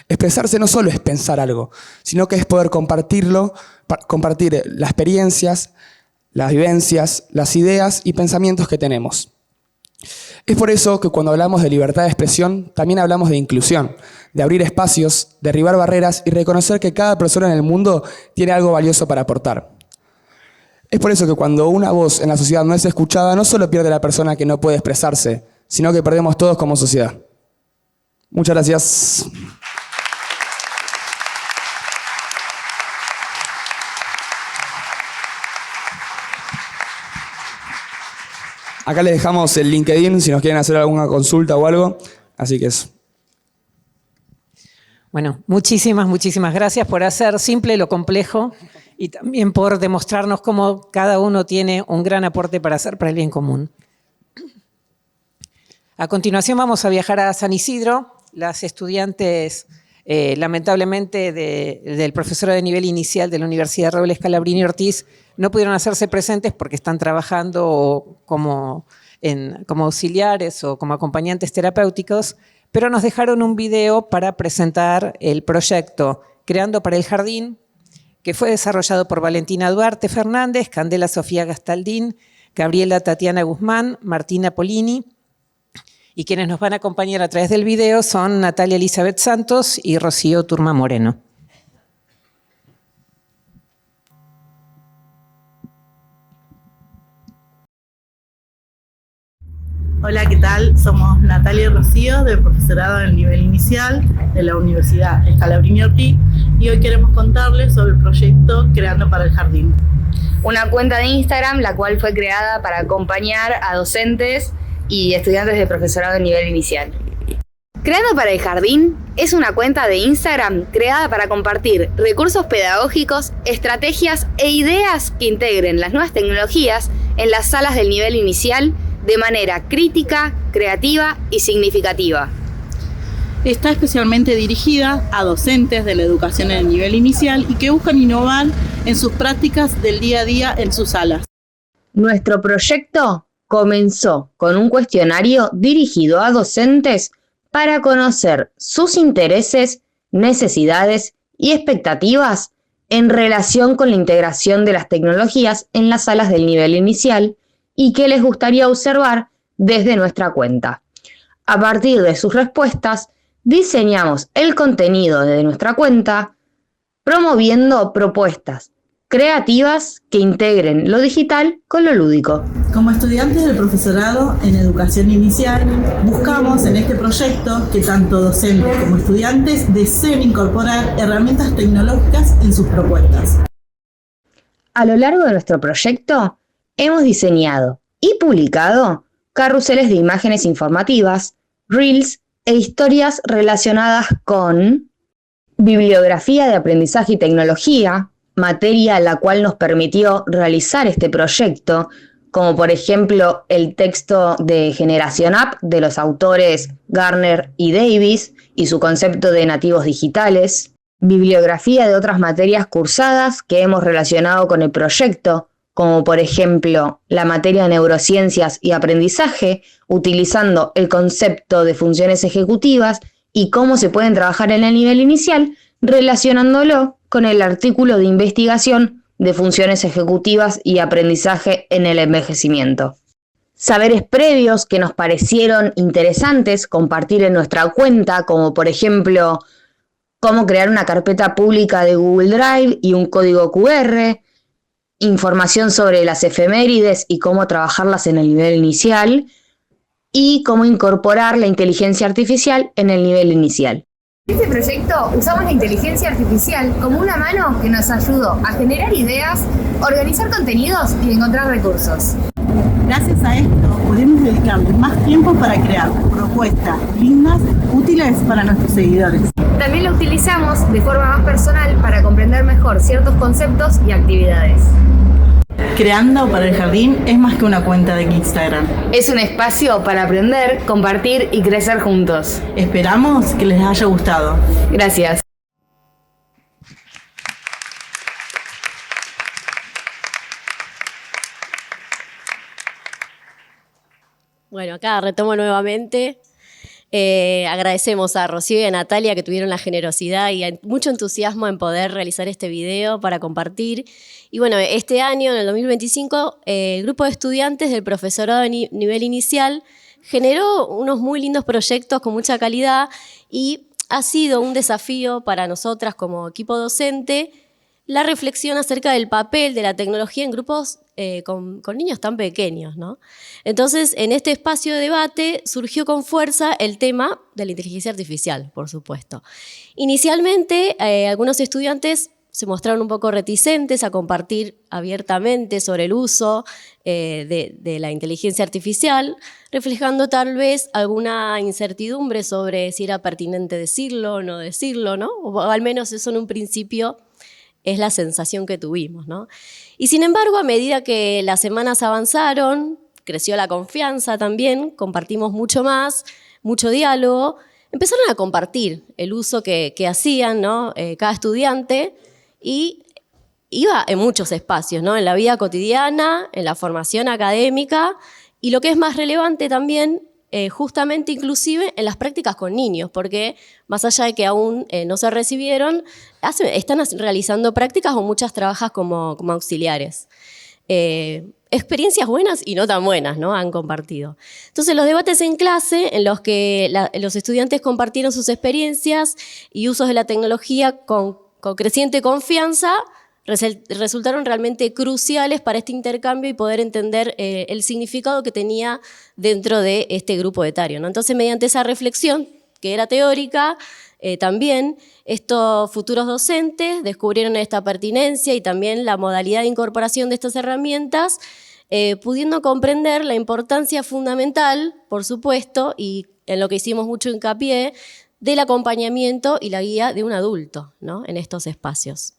Expresarse no solo es pensar algo, sino que es poder compartirlo, compartir las experiencias, las vivencias, las ideas y pensamientos que tenemos. Es por eso que cuando hablamos de libertad de expresión, también hablamos de inclusión, de abrir espacios, derribar barreras y reconocer que cada persona en el mundo tiene algo valioso para aportar. Es por eso que cuando una voz en la sociedad no es escuchada, no solo pierde la persona que no puede expresarse, sino que perdemos todos como sociedad. Muchas gracias. Acá les dejamos el LinkedIn si nos quieren hacer alguna consulta o algo. Así que eso. Bueno, muchísimas gracias por hacer simple lo complejo y también por demostrarnos cómo cada uno tiene un gran aporte para hacer para el bien común. A continuación vamos a viajar a San Isidro. Las estudiantes, lamentablemente, del profesorado de nivel inicial de la Universidad Raúl Scalabrini Ortiz no pudieron hacerse presentes porque están trabajando como auxiliares o como acompañantes terapéuticos, pero nos dejaron un video para presentar el proyecto Creando para el Jardín, que fue desarrollado por Valentina Duarte Fernández, Candela Sofía Gastaldín, Gabriela Tatiana Guzmán, Martina Polini, y quienes nos van a acompañar a través del video son Natalia Elizabeth Santos y Rocío Turma Moreno. Hola, ¿qué tal? Somos Natalia y Rocío, del profesorado del nivel inicial de la Universidad Scalabrini Ortiz, y hoy queremos contarles sobre el proyecto Creando para el Jardín. Una cuenta de Instagram, la cual fue creada para acompañar a docentes y estudiantes de profesorado de nivel inicial. Creando para el Jardín es una cuenta de Instagram creada para compartir recursos pedagógicos, estrategias e ideas que integren las nuevas tecnologías en las salas del nivel inicial de manera crítica, creativa y significativa. Está especialmente dirigida a docentes de la educación en el nivel inicial y que buscan innovar en sus prácticas del día a día en sus salas. Nuestro proyecto comenzó con un cuestionario dirigido a docentes para conocer sus intereses, necesidades y expectativas en relación con la integración de las tecnologías en las salas del nivel inicial y qué les gustaría observar desde nuestra cuenta. A partir de sus respuestas, diseñamos el contenido de nuestra cuenta, promoviendo propuestas creativas que integren lo digital con lo lúdico. Como estudiantes del profesorado en educación inicial, buscamos en este proyecto que tanto docentes como estudiantes deseen incorporar herramientas tecnológicas en sus propuestas. A lo largo de nuestro proyecto, hemos diseñado y publicado carruseles de imágenes informativas, reels e historias relacionadas con bibliografía de aprendizaje y tecnología, materia a la cual nos permitió realizar este proyecto, como por ejemplo el texto de Generación App de los autores Garner y Davis y su concepto de nativos digitales, bibliografía de otras materias cursadas que hemos relacionado con el proyecto, como por ejemplo la materia de neurociencias y aprendizaje, utilizando el concepto de funciones ejecutivas y cómo se pueden trabajar en el nivel inicial, relacionándolo con el artículo de investigación de funciones ejecutivas y aprendizaje en el envejecimiento. Saberes previos que nos parecieron interesantes compartir en nuestra cuenta, como por ejemplo cómo crear una carpeta pública de Google Drive y un código QR, información sobre las efemérides y cómo trabajarlas en el nivel inicial, y cómo incorporar la inteligencia artificial en el nivel inicial. En este proyecto usamos la inteligencia artificial como una mano que nos ayudó a generar ideas, organizar contenidos y encontrar recursos. Gracias a esto pudimos dedicarle más tiempo para crear propuestas lindas, útiles para nuestros seguidores. También lo utilizamos de forma más personal para comprender mejor ciertos conceptos y actividades. Creando para el Jardín es más que una cuenta de Instagram. Es un espacio para aprender, compartir y crecer juntos. Esperamos que les haya gustado. Gracias. Bueno, acá retomo nuevamente. Agradecemos a Rocío y a Natalia que tuvieron la generosidad y mucho entusiasmo en poder realizar este video para compartir. Y bueno, este año, en el 2025, el grupo de estudiantes del profesorado de nivel inicial generó unos muy lindos proyectos con mucha calidad y ha sido un desafío para nosotras como equipo docente la reflexión acerca del papel de la tecnología en grupos con niños tan pequeños, ¿no? Entonces, en este espacio de debate surgió con fuerza el tema de la inteligencia artificial, por supuesto. Inicialmente, algunos estudiantes se mostraron un poco reticentes a compartir abiertamente sobre el uso de la inteligencia artificial, reflejando tal vez alguna incertidumbre sobre si era pertinente decirlo o no decirlo, ¿no? O al menos eso en un principio es la sensación que tuvimos, ¿no? Y sin embargo, a medida que las semanas avanzaron, creció la confianza también, compartimos mucho más, mucho diálogo, empezaron a compartir el uso que hacían, ¿no? Cada estudiante, y iba en muchos espacios, ¿no? En la vida cotidiana, en la formación académica, y lo que es más relevante también, justamente inclusive en las prácticas con niños, porque más allá de que aún no se recibieron, están realizando prácticas o muchas trabajas como auxiliares. Experiencias buenas y no tan buenas, ¿no? Han compartido. Entonces, los debates en clase en los que los estudiantes compartieron sus experiencias y usos de la tecnología con creciente confianza, resultaron realmente cruciales para este intercambio y poder entender el significado que tenía dentro de este grupo etario, ¿no? Entonces, mediante esa reflexión, que era teórica, también estos futuros docentes descubrieron esta pertinencia y también la modalidad de incorporación de estas herramientas, pudiendo comprender la importancia fundamental, por supuesto, y en lo que hicimos mucho hincapié, del acompañamiento y la guía de un adulto, ¿no? En estos espacios.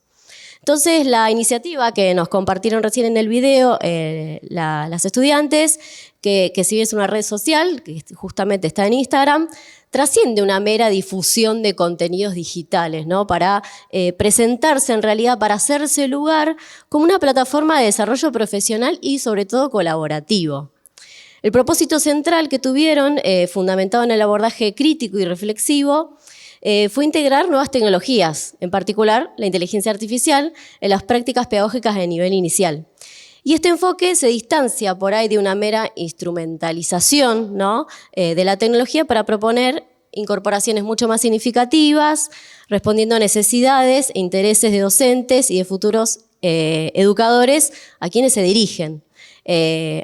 Entonces, la iniciativa que nos compartieron recién en el video las estudiantes, que si bien es una red social, que justamente está en Instagram, trasciende una mera difusión de contenidos digitales, ¿no? Para presentarse en realidad, para hacerse lugar como una plataforma de desarrollo profesional y sobre todo colaborativo. El propósito central que tuvieron, fundamentado en el abordaje crítico y reflexivo, fue integrar nuevas tecnologías, en particular la inteligencia artificial, en las prácticas pedagógicas de nivel inicial. Y este enfoque se distancia por ahí de una mera instrumentalización, ¿no? De la tecnología para proponer incorporaciones mucho más significativas, respondiendo a necesidades e intereses de docentes y de futuros educadores a quienes se dirigen.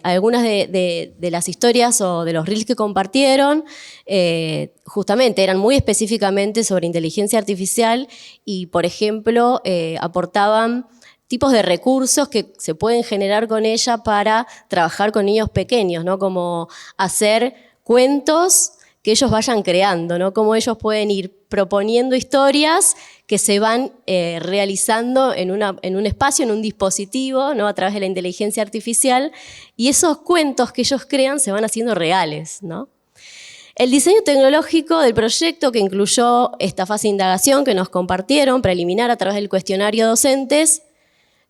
Algunas de las historias o de los reels que compartieron justamente eran muy específicamente sobre inteligencia artificial y, por ejemplo, aportaban tipos de recursos que se pueden generar con ella para trabajar con niños pequeños, ¿no? Como hacer cuentos que ellos vayan creando, ¿no? Cómo ellos pueden ir proponiendo historias que se van realizando en un espacio, en un dispositivo, ¿no? A través de la inteligencia artificial, y esos cuentos que ellos crean se van haciendo reales, ¿no? El diseño tecnológico del proyecto, que incluyó esta fase de indagación que nos compartieron, preliminar a través del cuestionario docentes,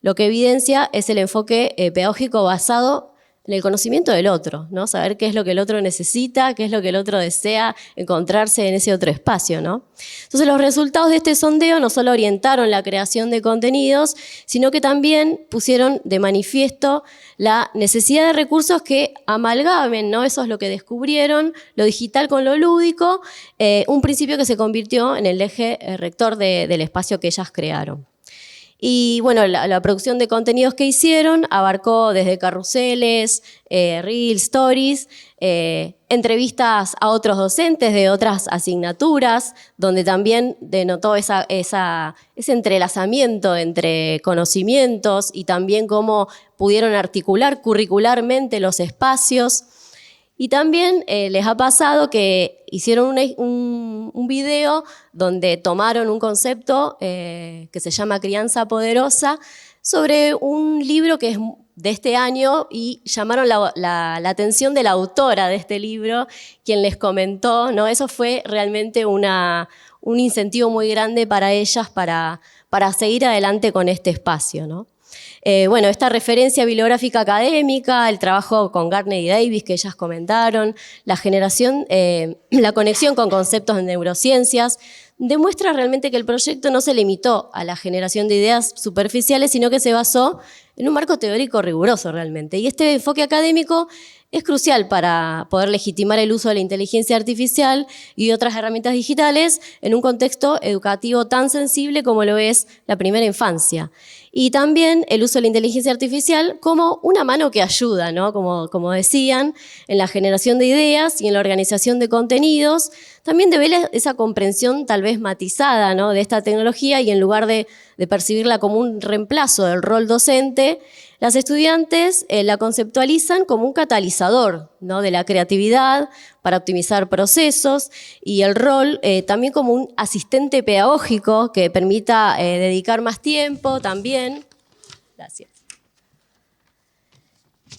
lo que evidencia es el enfoque pedagógico basado en el conocimiento del otro, ¿no? Saber qué es lo que el otro necesita, qué es lo que el otro desea encontrarse en ese otro espacio, ¿no? Entonces, los resultados de este sondeo no solo orientaron la creación de contenidos, sino que también pusieron de manifiesto la necesidad de recursos que amalgamen, ¿no? Eso es lo que descubrieron, lo digital con lo lúdico, un principio que se convirtió en el eje rector del espacio que ellas crearon. Y bueno, la producción de contenidos que hicieron abarcó desde carruseles, reels, stories, entrevistas a otros docentes de otras asignaturas, donde también denotó ese entrelazamiento entre conocimientos y también cómo pudieron articular curricularmente los espacios. Y también les ha pasado que hicieron un video donde tomaron un concepto que se llama Crianza Poderosa sobre un libro que es de este año y llamaron la atención de la autora de este libro, quien les comentó, ¿no? Eso fue realmente un incentivo muy grande para ellas para seguir adelante con este espacio, ¿no? Bueno, esta referencia bibliográfica académica, el trabajo con Gardner y Davis que ellas comentaron, la conexión con conceptos de neurociencias, demuestra realmente que el proyecto no se limitó a la generación de ideas superficiales, sino que se basó en un marco teórico riguroso realmente. Y este enfoque académico es crucial para poder legitimar el uso de la inteligencia artificial y otras herramientas digitales en un contexto educativo tan sensible como lo es la primera infancia. Y también el uso de la inteligencia artificial como una mano que ayuda, ¿no? Como decían, en la generación de ideas y en la organización de contenidos. También devela esa comprensión tal vez matizada, ¿no? De esta tecnología, y en lugar de percibirla como un reemplazo del rol docente, las estudiantes la conceptualizan como un catalizador, ¿no? De la creatividad para optimizar procesos, y el rol también como un asistente pedagógico que permita dedicar más tiempo también. Gracias.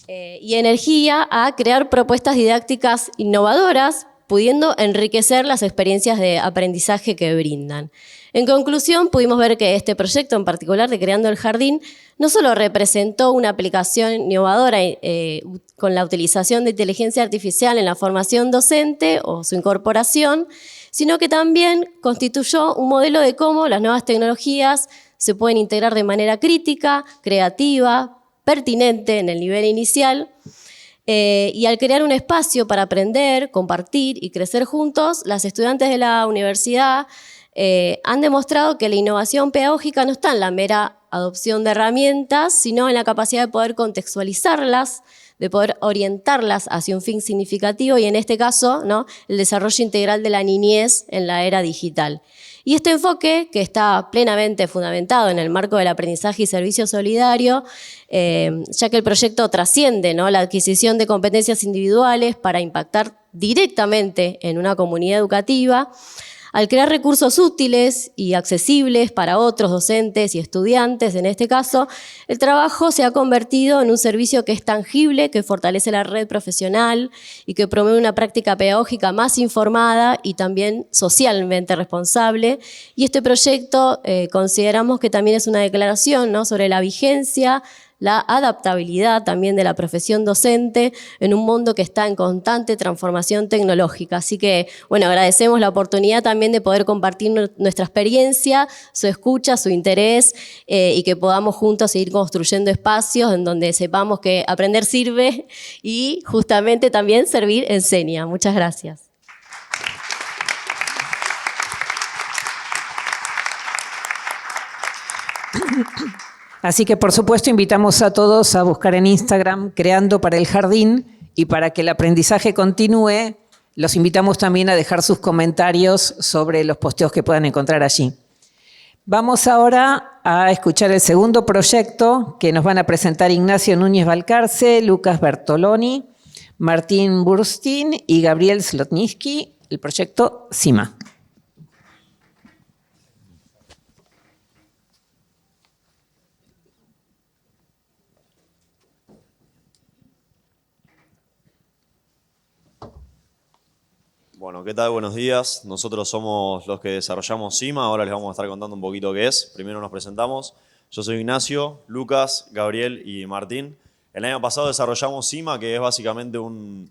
Y energía a crear propuestas didácticas innovadoras, pudiendo enriquecer las experiencias de aprendizaje que brindan. En conclusión, pudimos ver que este proyecto en particular de Creando el Jardín no solo representó una aplicación innovadora con la utilización de inteligencia artificial en la formación docente o su incorporación, sino que también constituyó un modelo de cómo las nuevas tecnologías se pueden integrar de manera crítica, creativa, pertinente en el nivel inicial. Y al crear un espacio para aprender, compartir y crecer juntos, las estudiantes de la universidad han demostrado que la innovación pedagógica no está en la mera adopción de herramientas, sino en la capacidad de poder contextualizarlas, de poder orientarlas hacia un fin significativo y en este caso, ¿no? El desarrollo integral de la niñez en la era digital. Y este enfoque, que está plenamente fundamentado en el marco del aprendizaje y servicio solidario, ya que el proyecto trasciende, ¿no? La adquisición de competencias individuales para impactar directamente en una comunidad educativa, al crear recursos útiles y accesibles para otros docentes y estudiantes, en este caso, el trabajo se ha convertido en un servicio que es tangible, que fortalece la red profesional y que promueve una práctica pedagógica más informada y también socialmente responsable. Y este proyecto consideramos que también es una declaración, ¿no? Sobre la vigencia, la adaptabilidad también de la profesión docente en un mundo que está en constante transformación tecnológica. Así que, bueno, agradecemos la oportunidad también de poder compartir nuestra experiencia, su escucha, su interés, y que podamos juntos seguir construyendo espacios en donde sepamos que aprender sirve y justamente también servir enseña. Muchas gracias. Así que, por supuesto, invitamos a todos a buscar en Instagram Creando para el Jardín, y para que el aprendizaje continúe, los invitamos también a dejar sus comentarios sobre los posteos que puedan encontrar allí. Vamos ahora a escuchar el segundo proyecto que nos van a presentar Ignacio Núñez Valcarce, Lucas Bertoloni, Martín Burstin y Gabriel Slotniski, el proyecto CIMA. Bueno, ¿qué tal? Buenos días. Nosotros somos los que desarrollamos CIMA. Ahora les vamos a estar contando un poquito qué es. Primero nos presentamos. Yo soy Ignacio, Lucas, Gabriel y Martín. El año pasado desarrollamos CIMA, que es básicamente un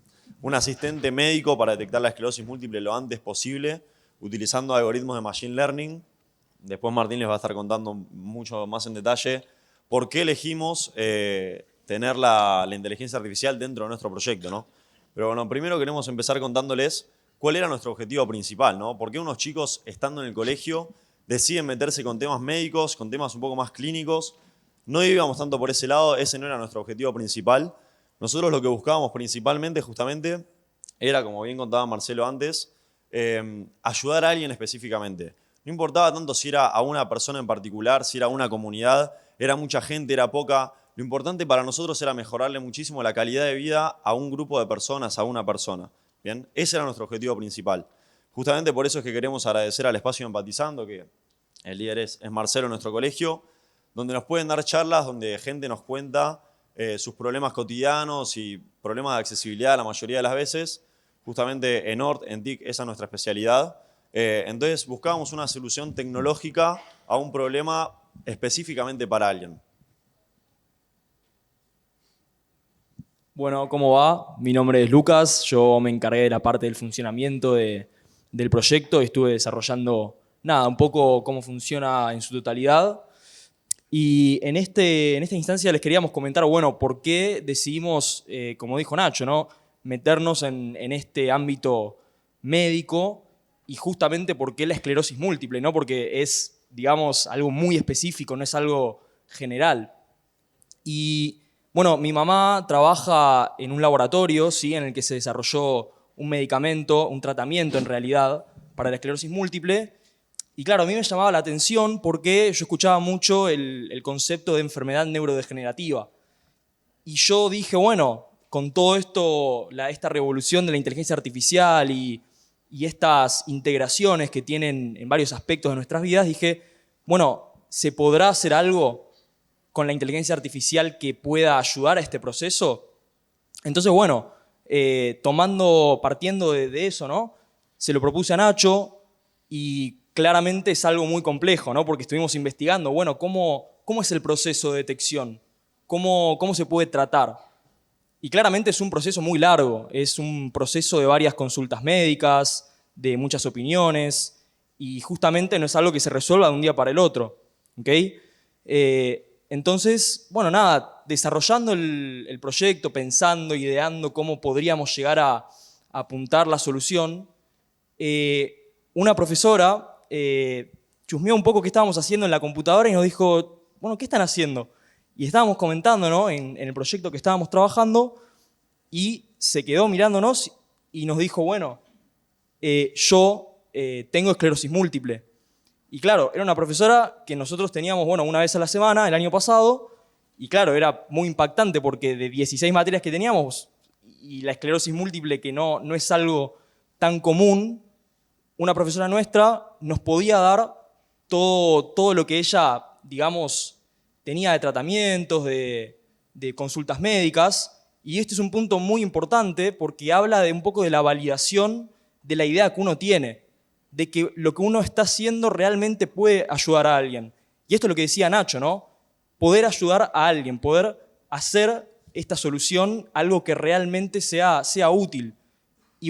asistente médico para detectar la esclerosis múltiple lo antes posible, utilizando algoritmos de Machine Learning. Después Martín les va a estar contando mucho más en detalle por qué elegimos tener la inteligencia artificial dentro de nuestro proyecto, ¿no? Pero bueno, primero queremos empezar contándoles cuál era nuestro objetivo principal, ¿no? ¿Por qué unos chicos, estando en el colegio, deciden meterse con temas médicos, con temas un poco más clínicos. No íbamos tanto por ese lado, ese no era nuestro objetivo principal. Nosotros lo que buscábamos principalmente, justamente, era, como bien contaba Marcelo antes, ayudar a alguien específicamente. No importaba tanto si era a una persona en particular, si era a una comunidad, era mucha gente, era poca. Lo importante para nosotros era mejorarle muchísimo la calidad de vida a un grupo de personas, a una persona. ¿Bien? Ese era nuestro objetivo principal. Justamente por eso es que queremos agradecer al espacio Empatizando, que el líder es Marcelo en nuestro colegio, donde nos pueden dar charlas, donde gente nos cuenta sus problemas cotidianos y problemas de accesibilidad la mayoría de las veces. Justamente en ORT, en TIC, esa es nuestra especialidad. Entonces buscábamos una solución tecnológica a un problema específicamente para alguien. Bueno, ¿cómo va? Mi nombre es Lucas, yo me encargué de la parte del funcionamiento del proyecto y estuve desarrollando, un poco cómo funciona en su totalidad. Y en esta instancia les queríamos comentar, por qué decidimos, como dijo Nacho, ¿no?, meternos en este ámbito médico y justamente por qué la esclerosis múltiple, ¿no? Porque es, digamos, algo muy específico, no es algo general. Y mi mamá trabaja en un laboratorio, ¿sí?, en el que se desarrolló un medicamento, un tratamiento en realidad, para la esclerosis múltiple. Y claro, a mí me llamaba la atención porque yo escuchaba mucho el concepto de enfermedad neurodegenerativa. Y yo dije, con todo esto, esta revolución de la inteligencia artificial y estas integraciones que tienen en varios aspectos de nuestras vidas, dije, ¿se podrá hacer algo con la inteligencia artificial que pueda ayudar a este proceso? Entonces, partiendo de eso, ¿no?, se lo propuse a Nacho y claramente es algo muy complejo, ¿no?, porque estuvimos investigando, ¿cómo es el proceso de detección? ¿Cómo se puede tratar? Y claramente es un proceso muy largo, es un proceso de varias consultas médicas, de muchas opiniones, y justamente no es algo que se resuelva de un día para el otro, ¿ok? Entonces, desarrollando el proyecto, pensando, ideando cómo podríamos llegar a apuntar la solución, una profesora chusmeó un poco qué estábamos haciendo en la computadora y nos dijo, ¿qué están haciendo? Y estábamos comentando, ¿no?, en el proyecto que estábamos trabajando y se quedó mirándonos y nos dijo, yo tengo esclerosis múltiple. Y claro, era una profesora que nosotros teníamos, una vez a la semana, el año pasado, y claro, era muy impactante porque de 16 materias que teníamos y la esclerosis múltiple, que no es algo tan común, una profesora nuestra nos podía dar todo lo que ella, digamos, tenía de tratamientos, de consultas médicas, y este es un punto muy importante porque habla de un poco de la validación de la idea que uno tiene, de que lo que uno está haciendo realmente puede ayudar a alguien. Y esto es lo que decía Nacho, ¿no? Poder ayudar a alguien, poder hacer esta solución algo que realmente sea útil. Y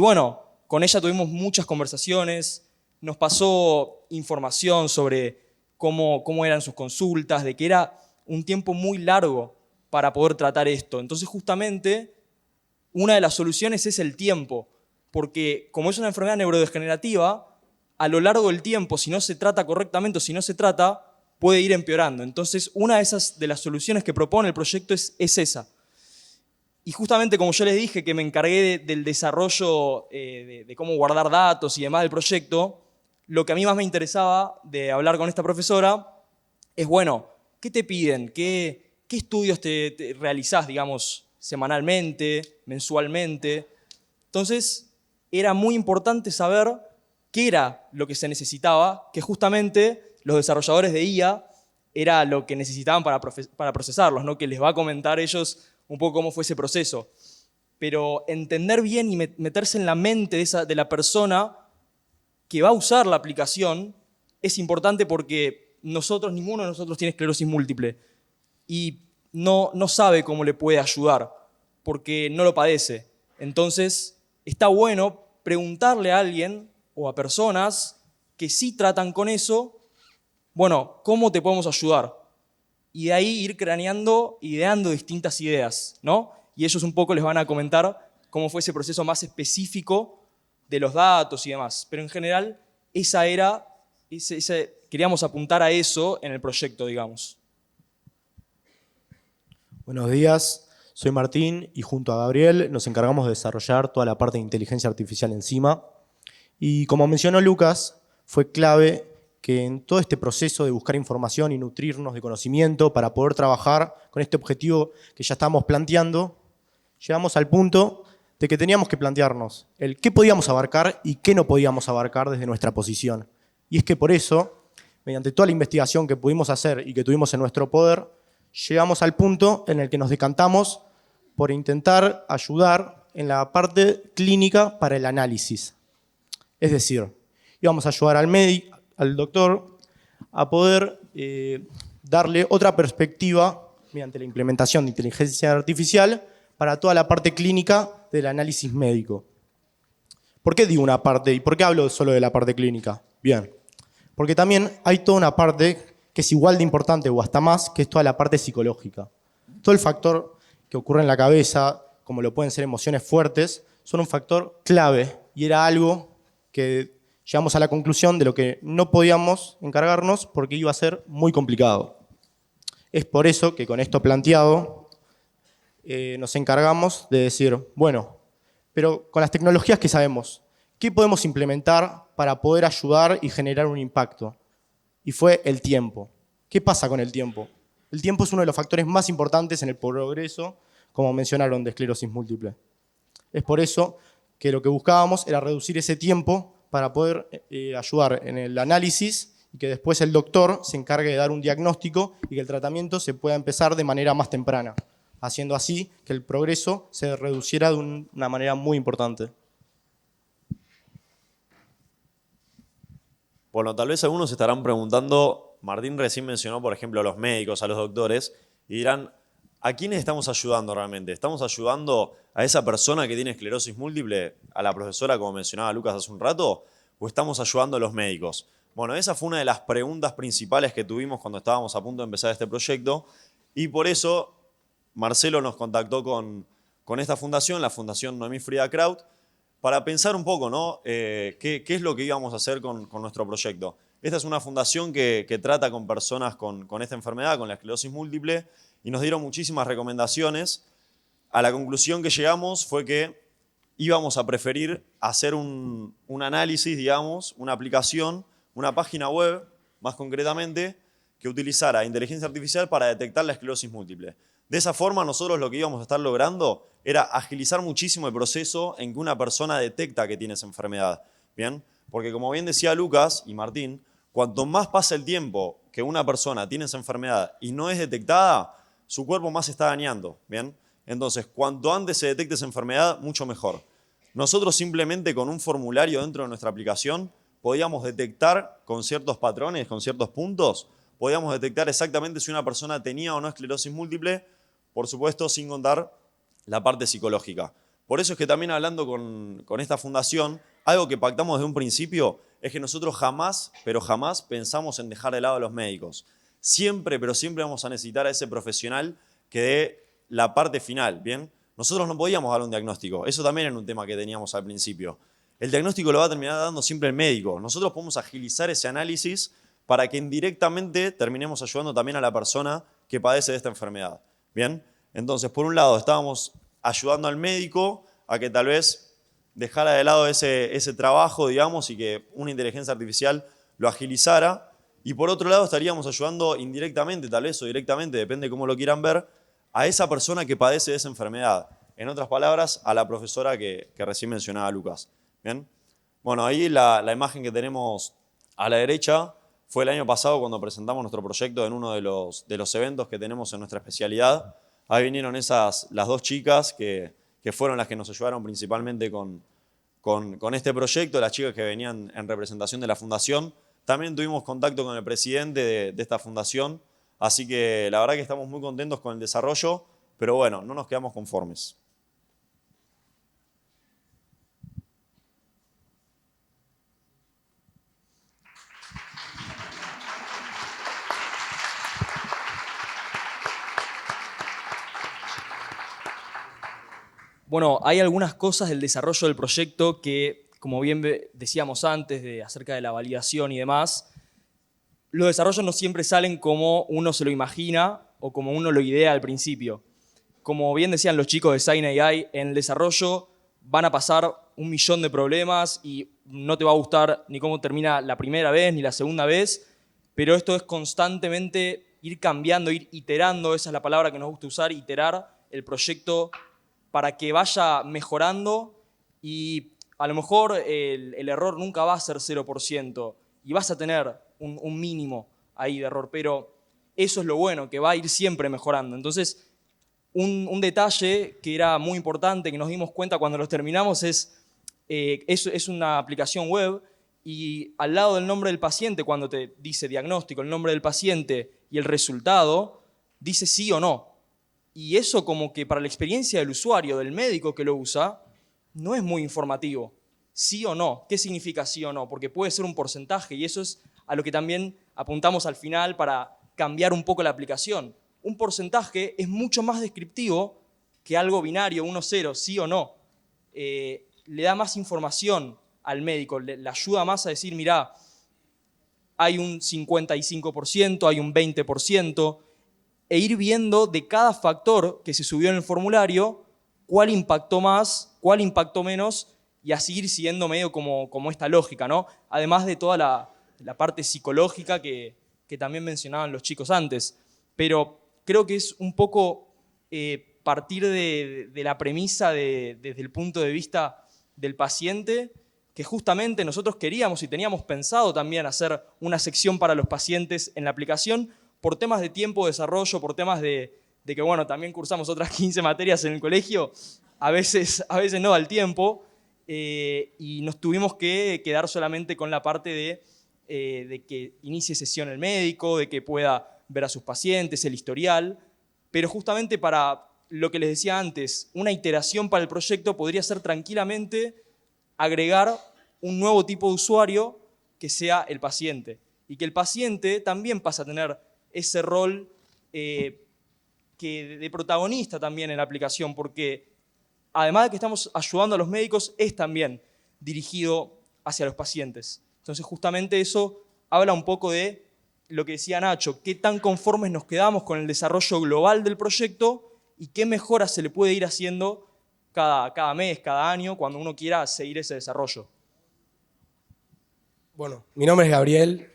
con ella tuvimos muchas conversaciones, nos pasó información sobre cómo eran sus consultas, de que era un tiempo muy largo para poder tratar esto. Entonces, justamente, una de las soluciones es el tiempo, porque como es una enfermedad neurodegenerativa, a lo largo del tiempo, si no se trata correctamente o si no se trata, puede ir empeorando. Entonces, una de las soluciones que propone el proyecto es esa. Y justamente, como yo les dije, que me encargué del desarrollo de cómo guardar datos y demás del proyecto, lo que a mí más me interesaba de hablar con esta profesora es, ¿qué te piden? ¿Qué estudios te realizás, digamos, semanalmente, mensualmente? Entonces, era muy importante saber qué era lo que se necesitaba, que justamente los desarrolladores de IA era lo que necesitaban para procesarlos, ¿no?, que les va a comentar ellos un poco cómo fue ese proceso. Pero entender bien y meterse en la mente de la persona que va a usar la aplicación es importante porque ninguno de nosotros tiene esclerosis múltiple y no sabe cómo le puede ayudar porque no lo padece. Entonces, está bueno preguntarle a alguien o a personas que sí tratan con eso, ¿cómo te podemos ayudar? Y de ahí ir craneando, ideando distintas ideas, ¿no? Y ellos un poco les van a comentar cómo fue ese proceso más específico de los datos y demás. Pero en general, esa era queríamos apuntar a eso en el proyecto, digamos. Buenos días, soy Martín y junto a Gabriel nos encargamos de desarrollar toda la parte de inteligencia artificial encima. Y como mencionó Lucas, fue clave que en todo este proceso de buscar información y nutrirnos de conocimiento para poder trabajar con este objetivo que ya estábamos planteando, llegamos al punto de que teníamos que plantearnos el qué podíamos abarcar y qué no podíamos abarcar desde nuestra posición. Y es que por eso, mediante toda la investigación que pudimos hacer y que tuvimos en nuestro poder, llegamos al punto en el que nos decantamos por intentar ayudar en la parte clínica para el análisis. Es decir, íbamos a ayudar al médico, al doctor, a poder darle otra perspectiva mediante la implementación de inteligencia artificial para toda la parte clínica del análisis médico. ¿Por qué digo una parte y por qué hablo solo de la parte clínica? Bien, porque también hay toda una parte que es igual de importante o hasta más, que es toda la parte psicológica. Todo el factor que ocurre en la cabeza, como lo pueden ser emociones fuertes, son un factor clave y era algo que llegamos a la conclusión de lo que no podíamos encargarnos porque iba a ser muy complicado. Es por eso que con esto planteado nos encargamos de decir, bueno, pero con las tecnologías que sabemos, ¿qué podemos implementar para poder ayudar y generar un impacto? Y fue el tiempo. ¿Qué pasa con el tiempo? El tiempo es uno de los factores más importantes en el progreso, como mencionaron, de esclerosis múltiple. Es por eso que lo que buscábamos era reducir ese tiempo para poder ayudar en el análisis y que después el doctor se encargue de dar un diagnóstico y que el tratamiento se pueda empezar de manera más temprana, haciendo así que el progreso se reduciera de una manera muy importante. Bueno, tal vez algunos se estarán preguntando, Martín recién mencionó, por ejemplo, a los médicos, a los doctores, y dirán, ¿a quiénes estamos ayudando realmente? ¿Estamos ayudando a esa persona que tiene esclerosis múltiple, a la profesora, como mencionaba Lucas hace un rato, o estamos ayudando a los médicos? Bueno, esa fue una de las preguntas principales que tuvimos cuando estábamos a punto de empezar este proyecto, y por eso Marcelo nos contactó con esta fundación, la Fundación Noemí Frida Kraut, para pensar un poco, ¿no? ¿Qué es lo que íbamos a hacer con nuestro proyecto? Esta es una fundación que trata con personas con esta enfermedad, con la esclerosis múltiple, y nos dieron muchísimas recomendaciones. A la conclusión que llegamos fue que íbamos a preferir hacer un análisis, digamos, una aplicación, una página web, más concretamente, que utilizara inteligencia artificial para detectar la esclerosis múltiple. De esa forma, nosotros lo que íbamos a estar logrando era agilizar muchísimo el proceso en que una persona detecta que tiene esa enfermedad. ¿Bien? Porque como bien decía Lucas y Martín, cuanto más pasa el tiempo que una persona tiene esa enfermedad y no es detectada, su cuerpo más se está dañando. ¿Bien? Entonces, cuanto antes se detecte esa enfermedad, mucho mejor. Nosotros simplemente con un formulario dentro de nuestra aplicación podíamos detectar con ciertos patrones, con ciertos puntos, podíamos detectar exactamente si una persona tenía o no esclerosis múltiple, por supuesto sin contar la parte psicológica. Por eso es que también hablando con esta fundación, algo que pactamos desde un principio es que nosotros jamás, pero jamás pensamos en dejar de lado a los médicos. Siempre, pero siempre vamos a necesitar a ese profesional que dé la parte final, ¿bien? Nosotros no podíamos dar un diagnóstico, eso también era un tema que teníamos al principio. El diagnóstico lo va a terminar dando siempre el médico. Nosotros podemos agilizar ese análisis para que indirectamente terminemos ayudando también a la persona que padece de esta enfermedad. ¿Bien? Entonces, por un lado, estábamos ayudando al médico a que tal vez dejara de lado ese trabajo, digamos, y que una inteligencia artificial lo agilizara. Y por otro lado, estaríamos ayudando indirectamente, tal vez, o directamente, depende de cómo lo quieran ver, a esa persona que padece de esa enfermedad. En otras palabras, a la profesora que recién mencionaba Lucas. ¿Bien? Bueno, ahí la imagen que tenemos a la derecha fue el año pasado cuando presentamos nuestro proyecto en uno de los eventos que tenemos en nuestra especialidad. Ahí vinieron las dos chicas que fueron las que nos ayudaron principalmente con este proyecto, las chicas que venían en representación de la fundación. También tuvimos contacto con el presidente de esta fundación, así que la verdad que estamos muy contentos con el desarrollo, pero bueno, no nos quedamos conformes. Bueno, hay algunas cosas del desarrollo del proyecto que, como bien decíamos antes, acerca de la validación y demás, los desarrollos no siempre salen como uno se lo imagina o como uno lo idea al principio. Como bien decían los chicos de Sign AI, en el desarrollo van a pasar 1.000.000 de problemas y no te va a gustar ni cómo termina la primera vez ni la segunda vez, pero esto es constantemente ir cambiando, ir iterando, esa es la palabra que nos gusta usar, iterar el proyecto para que vaya mejorando y a lo mejor el error nunca va a ser 0% y vas a tener un mínimo ahí de error, pero eso es lo bueno, que va a ir siempre mejorando. Entonces, un detalle que era muy importante, que nos dimos cuenta cuando los terminamos, es una aplicación web y al lado del nombre del paciente, cuando te dice diagnóstico, el nombre del paciente y el resultado, dice sí o no. Y eso como que para la experiencia del usuario, del médico que lo usa, no es muy informativo. Sí o no. ¿Qué significa sí o no? Porque puede ser un porcentaje y eso es a lo que también apuntamos al final para cambiar un poco la aplicación. Un porcentaje es mucho más descriptivo que algo binario, 1-0, sí o no. Le da más información al médico, le ayuda más a decir, mirá, hay un 55%, hay un 20%, e ir viendo de cada factor que se subió en el formulario cuál impactó más, cuál impactó menos, y así ir siguiendo medio como esta lógica, ¿no? Además de toda la parte psicológica que también mencionaban los chicos antes. Pero creo que es un poco partir de la premisa desde el punto de vista del paciente, que justamente nosotros queríamos y teníamos pensado también hacer una sección para los pacientes en la aplicación por temas de tiempo de desarrollo, por temas de que, bueno, también cursamos otras 15 materias en el colegio, a veces no da el tiempo, y nos tuvimos que quedar solamente con la parte de que inicie sesión el médico, de que pueda ver a sus pacientes, el historial, pero justamente para lo que les decía antes, una iteración para el proyecto podría ser tranquilamente agregar un nuevo tipo de usuario que sea el paciente y que el paciente también pasa a tener ese rol de protagonista también en la aplicación, porque además de que estamos ayudando a los médicos, es también dirigido hacia los pacientes. Entonces justamente eso habla un poco de lo que decía Nacho, qué tan conformes nos quedamos con el desarrollo global del proyecto y qué mejoras se le puede ir haciendo cada mes, cada año, cuando uno quiera seguir ese desarrollo. Bueno, mi nombre es Gabriel.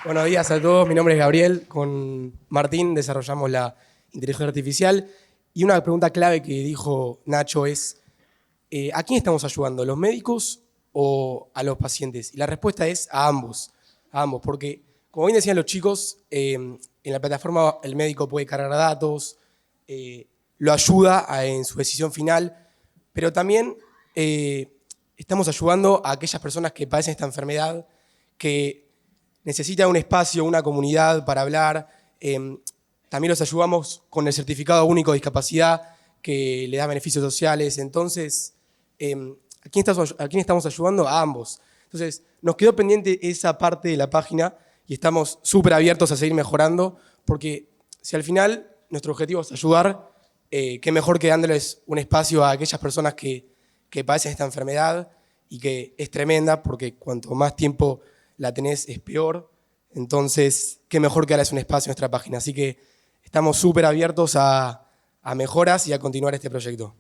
Buenos días a todos, mi nombre es Gabriel. Con Martín desarrollamos la inteligencia artificial y una pregunta clave que dijo Nacho es ¿a quién estamos ayudando? ¿A los médicos o a los pacientes? Y la respuesta es a ambos, porque como bien decían los chicos, en la plataforma el médico puede cargar datos, lo ayuda en su decisión final, pero también estamos ayudando a aquellas personas que padecen esta enfermedad, que necesitan un espacio, una comunidad para hablar. También los ayudamos con el certificado único de discapacidad que le da beneficios sociales. Entonces, ¿a quién estamos ayudando? A ambos. Entonces, nos quedó pendiente esa parte de la página y estamos súper abiertos a seguir mejorando, porque si al final nuestro objetivo es ayudar, qué mejor que dándoles un espacio a aquellas personas que padecen esta enfermedad y que es tremenda, porque cuanto más tiempo la tenés es peor. Entonces, qué mejor que darles un espacio en nuestra página. Así que estamos súper abiertos a mejoras y a continuar este proyecto.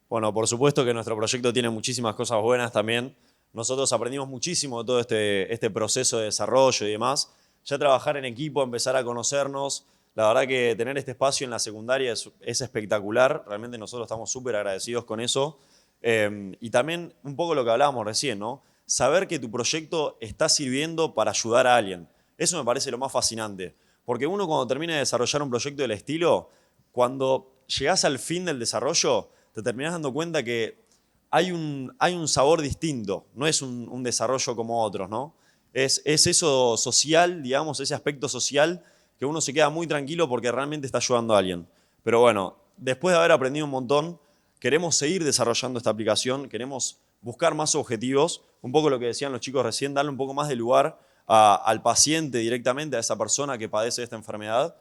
Bueno, por supuesto que nuestro proyecto tiene muchísimas cosas buenas también. Nosotros aprendimos muchísimo de todo este proceso de desarrollo y demás. Ya trabajar en equipo, empezar a conocernos. La verdad que tener este espacio en la secundaria es espectacular. Realmente nosotros estamos súper agradecidos con eso. Y también un poco lo que hablábamos recién, ¿no? Saber que tu proyecto está sirviendo para ayudar a alguien. Eso me parece lo más fascinante. Porque uno cuando termina de desarrollar un proyecto del estilo, cuando llegás al fin del desarrollo, te terminás dando cuenta que hay un sabor distinto. No es un desarrollo como otros, ¿no? Es eso social, digamos, ese aspecto social que uno se queda muy tranquilo porque realmente está ayudando a alguien. Pero bueno, después de haber aprendido un montón, queremos seguir desarrollando esta aplicación, queremos buscar más objetivos, un poco lo que decían los chicos recién, darle un poco más de lugar al paciente directamente, a esa persona que padece esta enfermedad.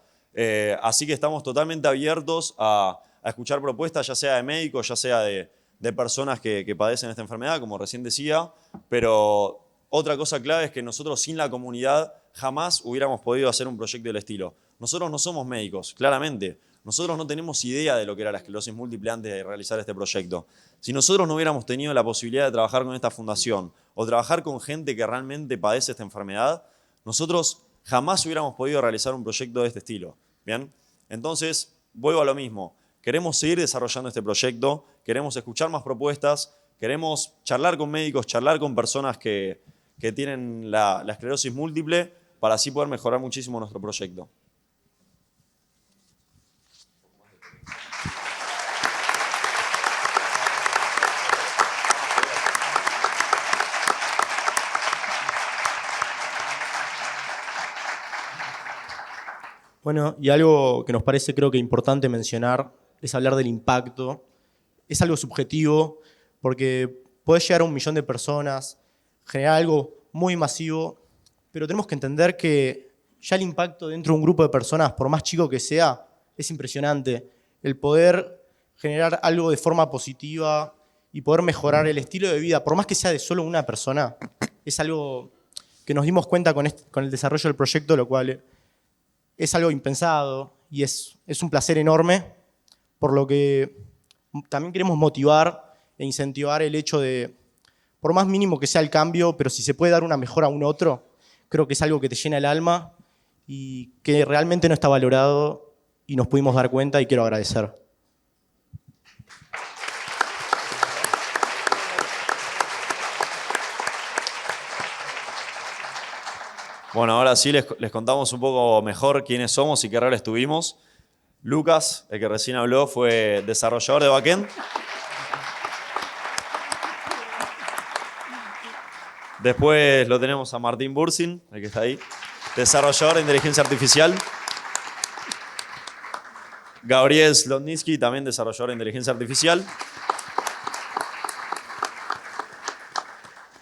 Así que estamos totalmente abiertos a escuchar propuestas, ya sea de médicos, ya sea de de personas que padecen esta enfermedad, como recién decía, pero otra cosa clave es que nosotros sin la comunidad jamás hubiéramos podido hacer un proyecto del estilo. Nosotros no somos médicos, claramente. Nosotros no tenemos idea de lo que era la esclerosis múltiple antes de realizar este proyecto. Si nosotros no hubiéramos tenido la posibilidad de trabajar con esta fundación o trabajar con gente que realmente padece esta enfermedad, nosotros jamás hubiéramos podido realizar un proyecto de este estilo. ¿Bien? Entonces, vuelvo a lo mismo. Queremos seguir desarrollando este proyecto, queremos escuchar más propuestas, queremos charlar con médicos, charlar con personas que tienen la esclerosis múltiple para así poder mejorar muchísimo nuestro proyecto. Bueno, y algo que nos parece creo que importante mencionar es hablar del impacto. Es algo subjetivo porque puede llegar a 1 millón de personas, generar algo muy masivo, pero tenemos que entender que ya el impacto dentro de un grupo de personas, por más chico que sea, es impresionante. El poder generar algo de forma positiva y poder mejorar el estilo de vida, por más que sea de solo una persona, es algo que nos dimos cuenta con el desarrollo del proyecto, lo cual es algo impensado y es un placer enorme, por lo que también queremos motivar e incentivar el hecho de, por más mínimo que sea el cambio, pero si se puede dar una mejora a un otro, creo que es algo que te llena el alma y que realmente no está valorado y nos pudimos dar cuenta y quiero agradecer. Bueno, ahora sí les contamos un poco mejor quiénes somos y qué roles tuvimos. Lucas, el que recién habló, fue desarrollador de backend. Después lo tenemos a Martín Bursin, el que está ahí, desarrollador de inteligencia artificial. Gabriel Slotnitsky, también desarrollador de inteligencia artificial.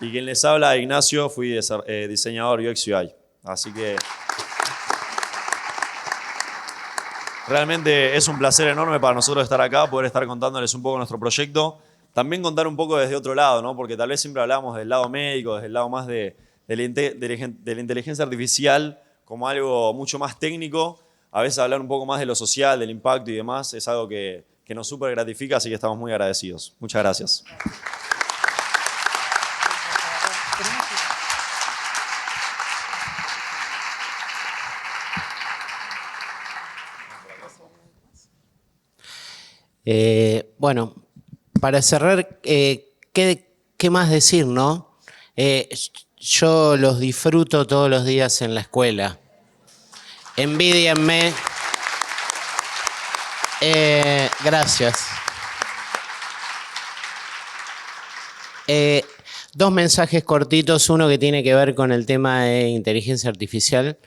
Y quien les habla, Ignacio, fui diseñador UX UI. Así que realmente es un placer enorme para nosotros estar acá, poder estar contándoles un poco nuestro proyecto. También contar un poco desde otro lado, ¿no? Porque tal vez siempre hablamos del lado médico, desde el lado más de la inteligencia artificial como algo mucho más técnico. A veces hablar un poco más de lo social, del impacto y demás, es algo que nos súper gratifica, así que estamos muy agradecidos. Muchas gracias. Bueno, para cerrar, ¿qué más decir, no? Yo los disfruto todos los días en la escuela. Envídienme. Gracias. 2 mensajes cortitos, uno que tiene que ver con el tema de inteligencia artificial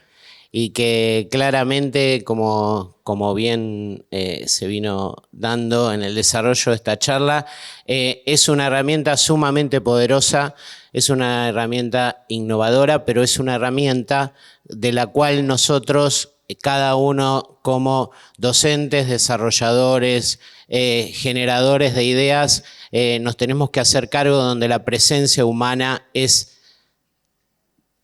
y que claramente, como bien se vino dando en el desarrollo de esta charla, es una herramienta sumamente poderosa, es una herramienta innovadora, pero es una herramienta de la cual nosotros, cada uno como docentes, desarrolladores, generadores de ideas, nos tenemos que hacer cargo donde la presencia humana es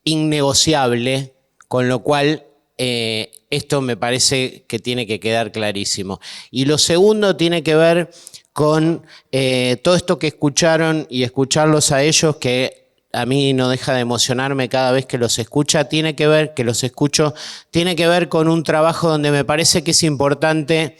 innegociable, con lo cual esto me parece que tiene que quedar clarísimo. Y lo segundo tiene que ver con todo esto que escucharon y escucharlos a ellos, que a mí no deja de emocionarme cada vez que los escucho, tiene que ver con un trabajo donde me parece que es importante,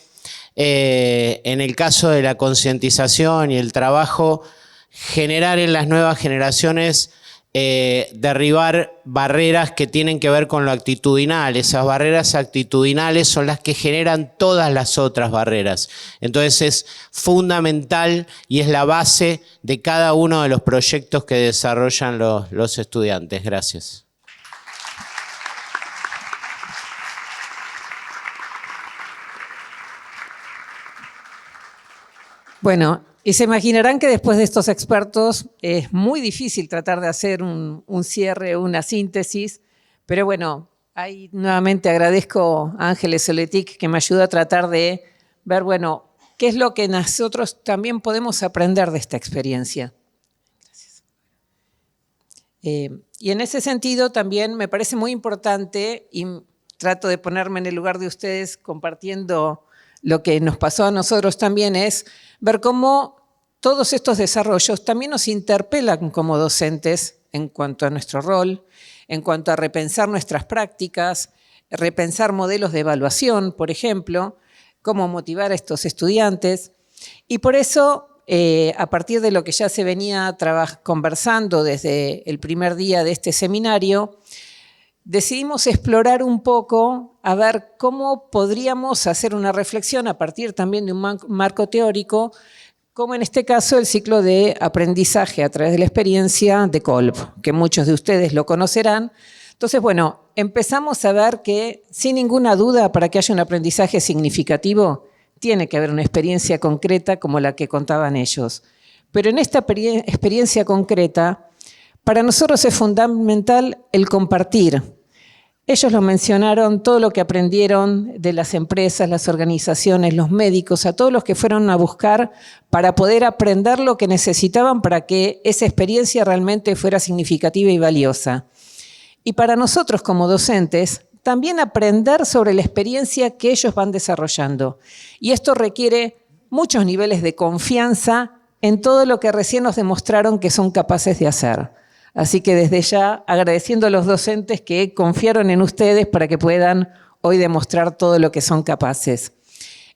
en el caso de la concientización y el trabajo, generar en las nuevas generaciones, derribar barreras que tienen que ver con lo actitudinal. Esas barreras actitudinales son las que generan todas las otras barreras. Entonces es fundamental y es la base de cada uno de los proyectos que desarrollan los estudiantes. Gracias. Bueno, y se imaginarán que después de estos expertos es muy difícil tratar de hacer un cierre, una síntesis, pero bueno, ahí nuevamente agradezco a Ángeles Soletic que me ayuda a tratar de ver, bueno, qué es lo que nosotros también podemos aprender de esta experiencia. Y en ese sentido también me parece muy importante, y trato de ponerme en el lugar de ustedes compartiendo lo que nos pasó a nosotros también, es ver cómo todos estos desarrollos también nos interpelan como docentes en cuanto a nuestro rol, en cuanto a repensar nuestras prácticas, repensar modelos de evaluación, por ejemplo, cómo motivar a estos estudiantes. Y por eso, a partir de lo que ya se venía conversando desde el primer día de este seminario, decidimos explorar un poco a ver cómo podríamos hacer una reflexión a partir también de un marco teórico, como en este caso el ciclo de aprendizaje a través de la experiencia de Kolb, que muchos de ustedes lo conocerán. Entonces, bueno, empezamos a ver que sin ninguna duda para que haya un aprendizaje significativo tiene que haber una experiencia concreta como la que contaban ellos. Pero en esta experiencia concreta, para nosotros es fundamental el compartir. Ellos lo mencionaron, todo lo que aprendieron de las empresas, las organizaciones, los médicos, a todos los que fueron a buscar para poder aprender lo que necesitaban para que esa experiencia realmente fuera significativa y valiosa. Y para nosotros como docentes, también aprender sobre la experiencia que ellos van desarrollando. Y esto requiere muchos niveles de confianza en todo lo que recién nos demostraron que son capaces de hacer. Así que desde ya agradeciendo a los docentes que confiaron en ustedes para que puedan hoy demostrar todo lo que son capaces.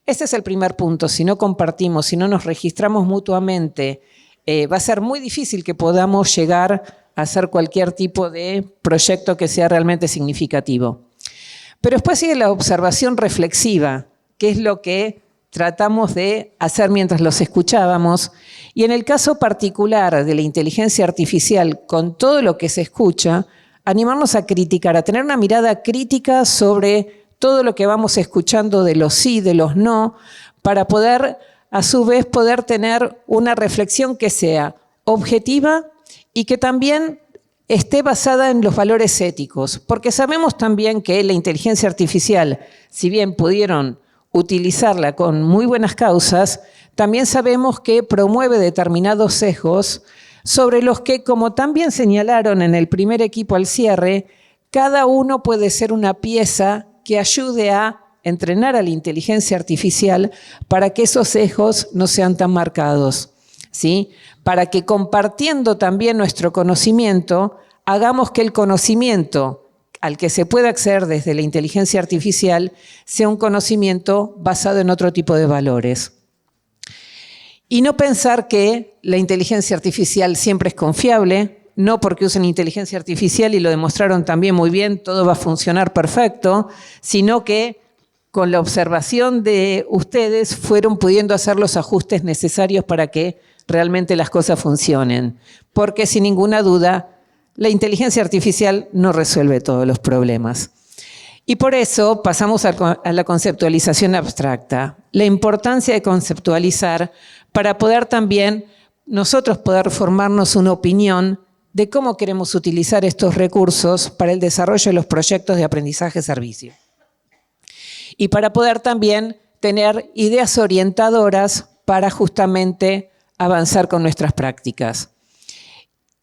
Ese es el primer punto. Si no compartimos, si no nos registramos mutuamente, va a ser muy difícil que podamos llegar a hacer cualquier tipo de proyecto que sea realmente significativo. Pero después sigue la observación reflexiva, que es lo que tratamos de hacer mientras los escuchábamos. Y en el caso particular de la inteligencia artificial, con todo lo que se escucha, animarnos a criticar, a tener una mirada crítica sobre todo lo que vamos escuchando de los sí, de los no, para poder, a su vez, poder tener una reflexión que sea objetiva y que también esté basada en los valores éticos. Porque sabemos también que la inteligencia artificial, si bien pudieron utilizarla con muy buenas causas, también sabemos que promueve determinados sesgos sobre los que, como también señalaron en el primer equipo al cierre, cada uno puede ser una pieza que ayude a entrenar a la inteligencia artificial para que esos sesgos no sean tan marcados, ¿sí? Para que compartiendo también nuestro conocimiento, hagamos que el conocimiento al que se puede acceder desde la inteligencia artificial sea un conocimiento basado en otro tipo de valores. Y no pensar que la inteligencia artificial siempre es confiable, no porque usen inteligencia artificial y lo demostraron también muy bien, todo va a funcionar perfecto, sino que con la observación de ustedes fueron pudiendo hacer los ajustes necesarios para que realmente las cosas funcionen. Porque sin ninguna duda, la inteligencia artificial no resuelve todos los problemas. Y por eso pasamos a la conceptualización abstracta. La importancia de conceptualizar para poder también nosotros poder formarnos una opinión de cómo queremos utilizar estos recursos para el desarrollo de los proyectos de aprendizaje-servicio. Y para poder también tener ideas orientadoras para justamente avanzar con nuestras prácticas.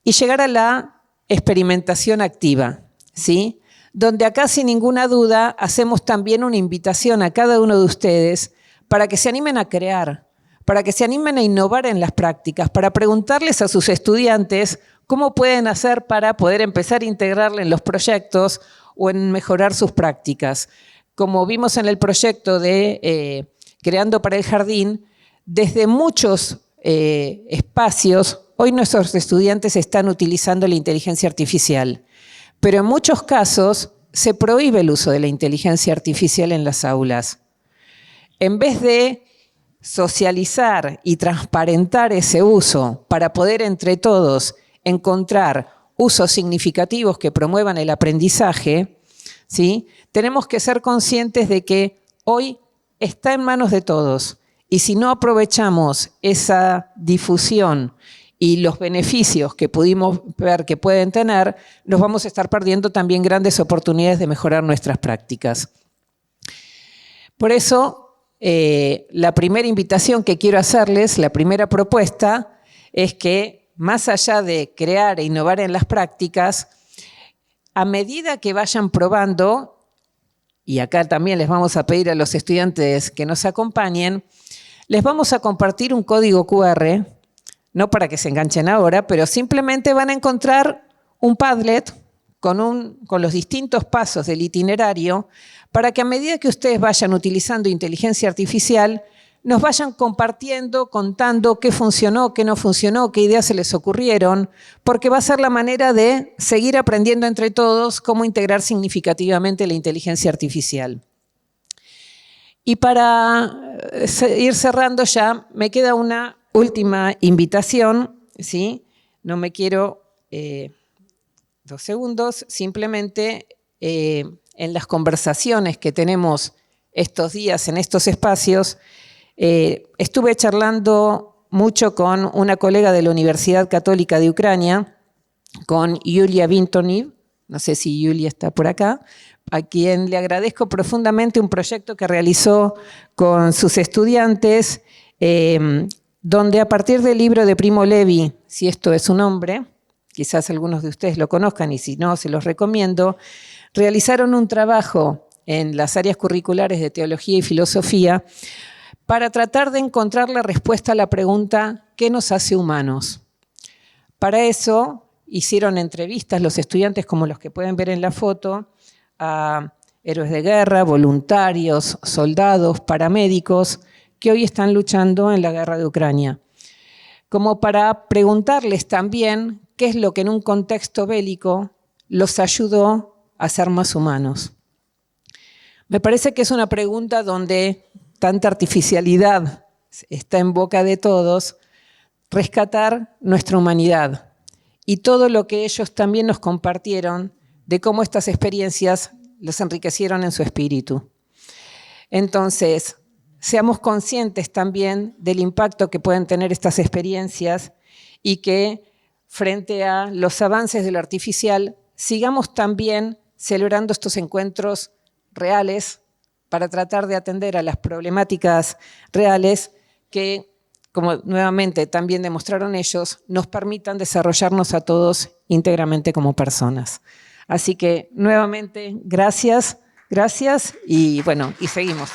Y llegar a la experimentación activa, ¿sí? Donde acá sin ninguna duda hacemos también una invitación a cada uno de ustedes para que se animen a crear, para que se animen a innovar en las prácticas, para preguntarles a sus estudiantes cómo pueden hacer para poder empezar a integrarla en los proyectos o en mejorar sus prácticas. Como vimos en el proyecto de Creando para el Jardín, desde muchos espacios, hoy nuestros estudiantes están utilizando la inteligencia artificial, pero en muchos casos se prohíbe el uso de la inteligencia artificial en las aulas. En vez de socializar y transparentar ese uso para poder entre todos encontrar usos significativos que promuevan el aprendizaje, ¿sí? Tenemos que ser conscientes de que hoy está en manos de todos y si no aprovechamos esa difusión y los beneficios que pudimos ver que pueden tener, nos vamos a estar perdiendo también grandes oportunidades de mejorar nuestras prácticas. Por eso, la primera invitación que quiero hacerles, la primera propuesta, es que más allá de crear e innovar en las prácticas, a medida que vayan probando, y acá también les vamos a pedir a los estudiantes que nos acompañen, les vamos a compartir un código QR, no para que se enganchen ahora, pero simplemente van a encontrar un Padlet con los distintos pasos del itinerario para que a medida que ustedes vayan utilizando inteligencia artificial, nos vayan compartiendo, contando qué funcionó, qué no funcionó, qué ideas se les ocurrieron, porque va a ser la manera de seguir aprendiendo entre todos cómo integrar significativamente la inteligencia artificial. Y para ir cerrando ya, me queda una última invitación, ¿sí? No me quiero... 2 segundos, simplemente en las conversaciones que tenemos estos días en estos espacios, estuve charlando mucho con una colega de la Universidad Católica de Ucrania, con Yulia Vintoniv, no sé si Yulia está por acá, a quien le agradezco profundamente un proyecto que realizó con sus estudiantes, donde a partir del libro de Primo Levi, Si esto es un hombre, quizás algunos de ustedes lo conozcan y si no, se los recomiendo, realizaron un trabajo en las áreas curriculares de teología y filosofía para tratar de encontrar la respuesta a la pregunta ¿qué nos hace humanos? Para eso hicieron entrevistas los estudiantes, como los que pueden ver en la foto, a héroes de guerra, voluntarios, soldados, paramédicos, que hoy están luchando en la guerra de Ucrania. Como para preguntarles también qué es lo que en un contexto bélico los ayudó a ser más humanos. Me parece que es una pregunta donde tanta artificialidad está en boca de todos, rescatar nuestra humanidad y todo lo que ellos también nos compartieron de cómo estas experiencias los enriquecieron en su espíritu. Entonces, seamos conscientes también del impacto que pueden tener estas experiencias y que frente a los avances de lo artificial, sigamos también celebrando estos encuentros reales para tratar de atender a las problemáticas reales que, como nuevamente también demostraron ellos, nos permitan desarrollarnos a todos íntegramente como personas. Así que nuevamente, gracias y bueno, y seguimos.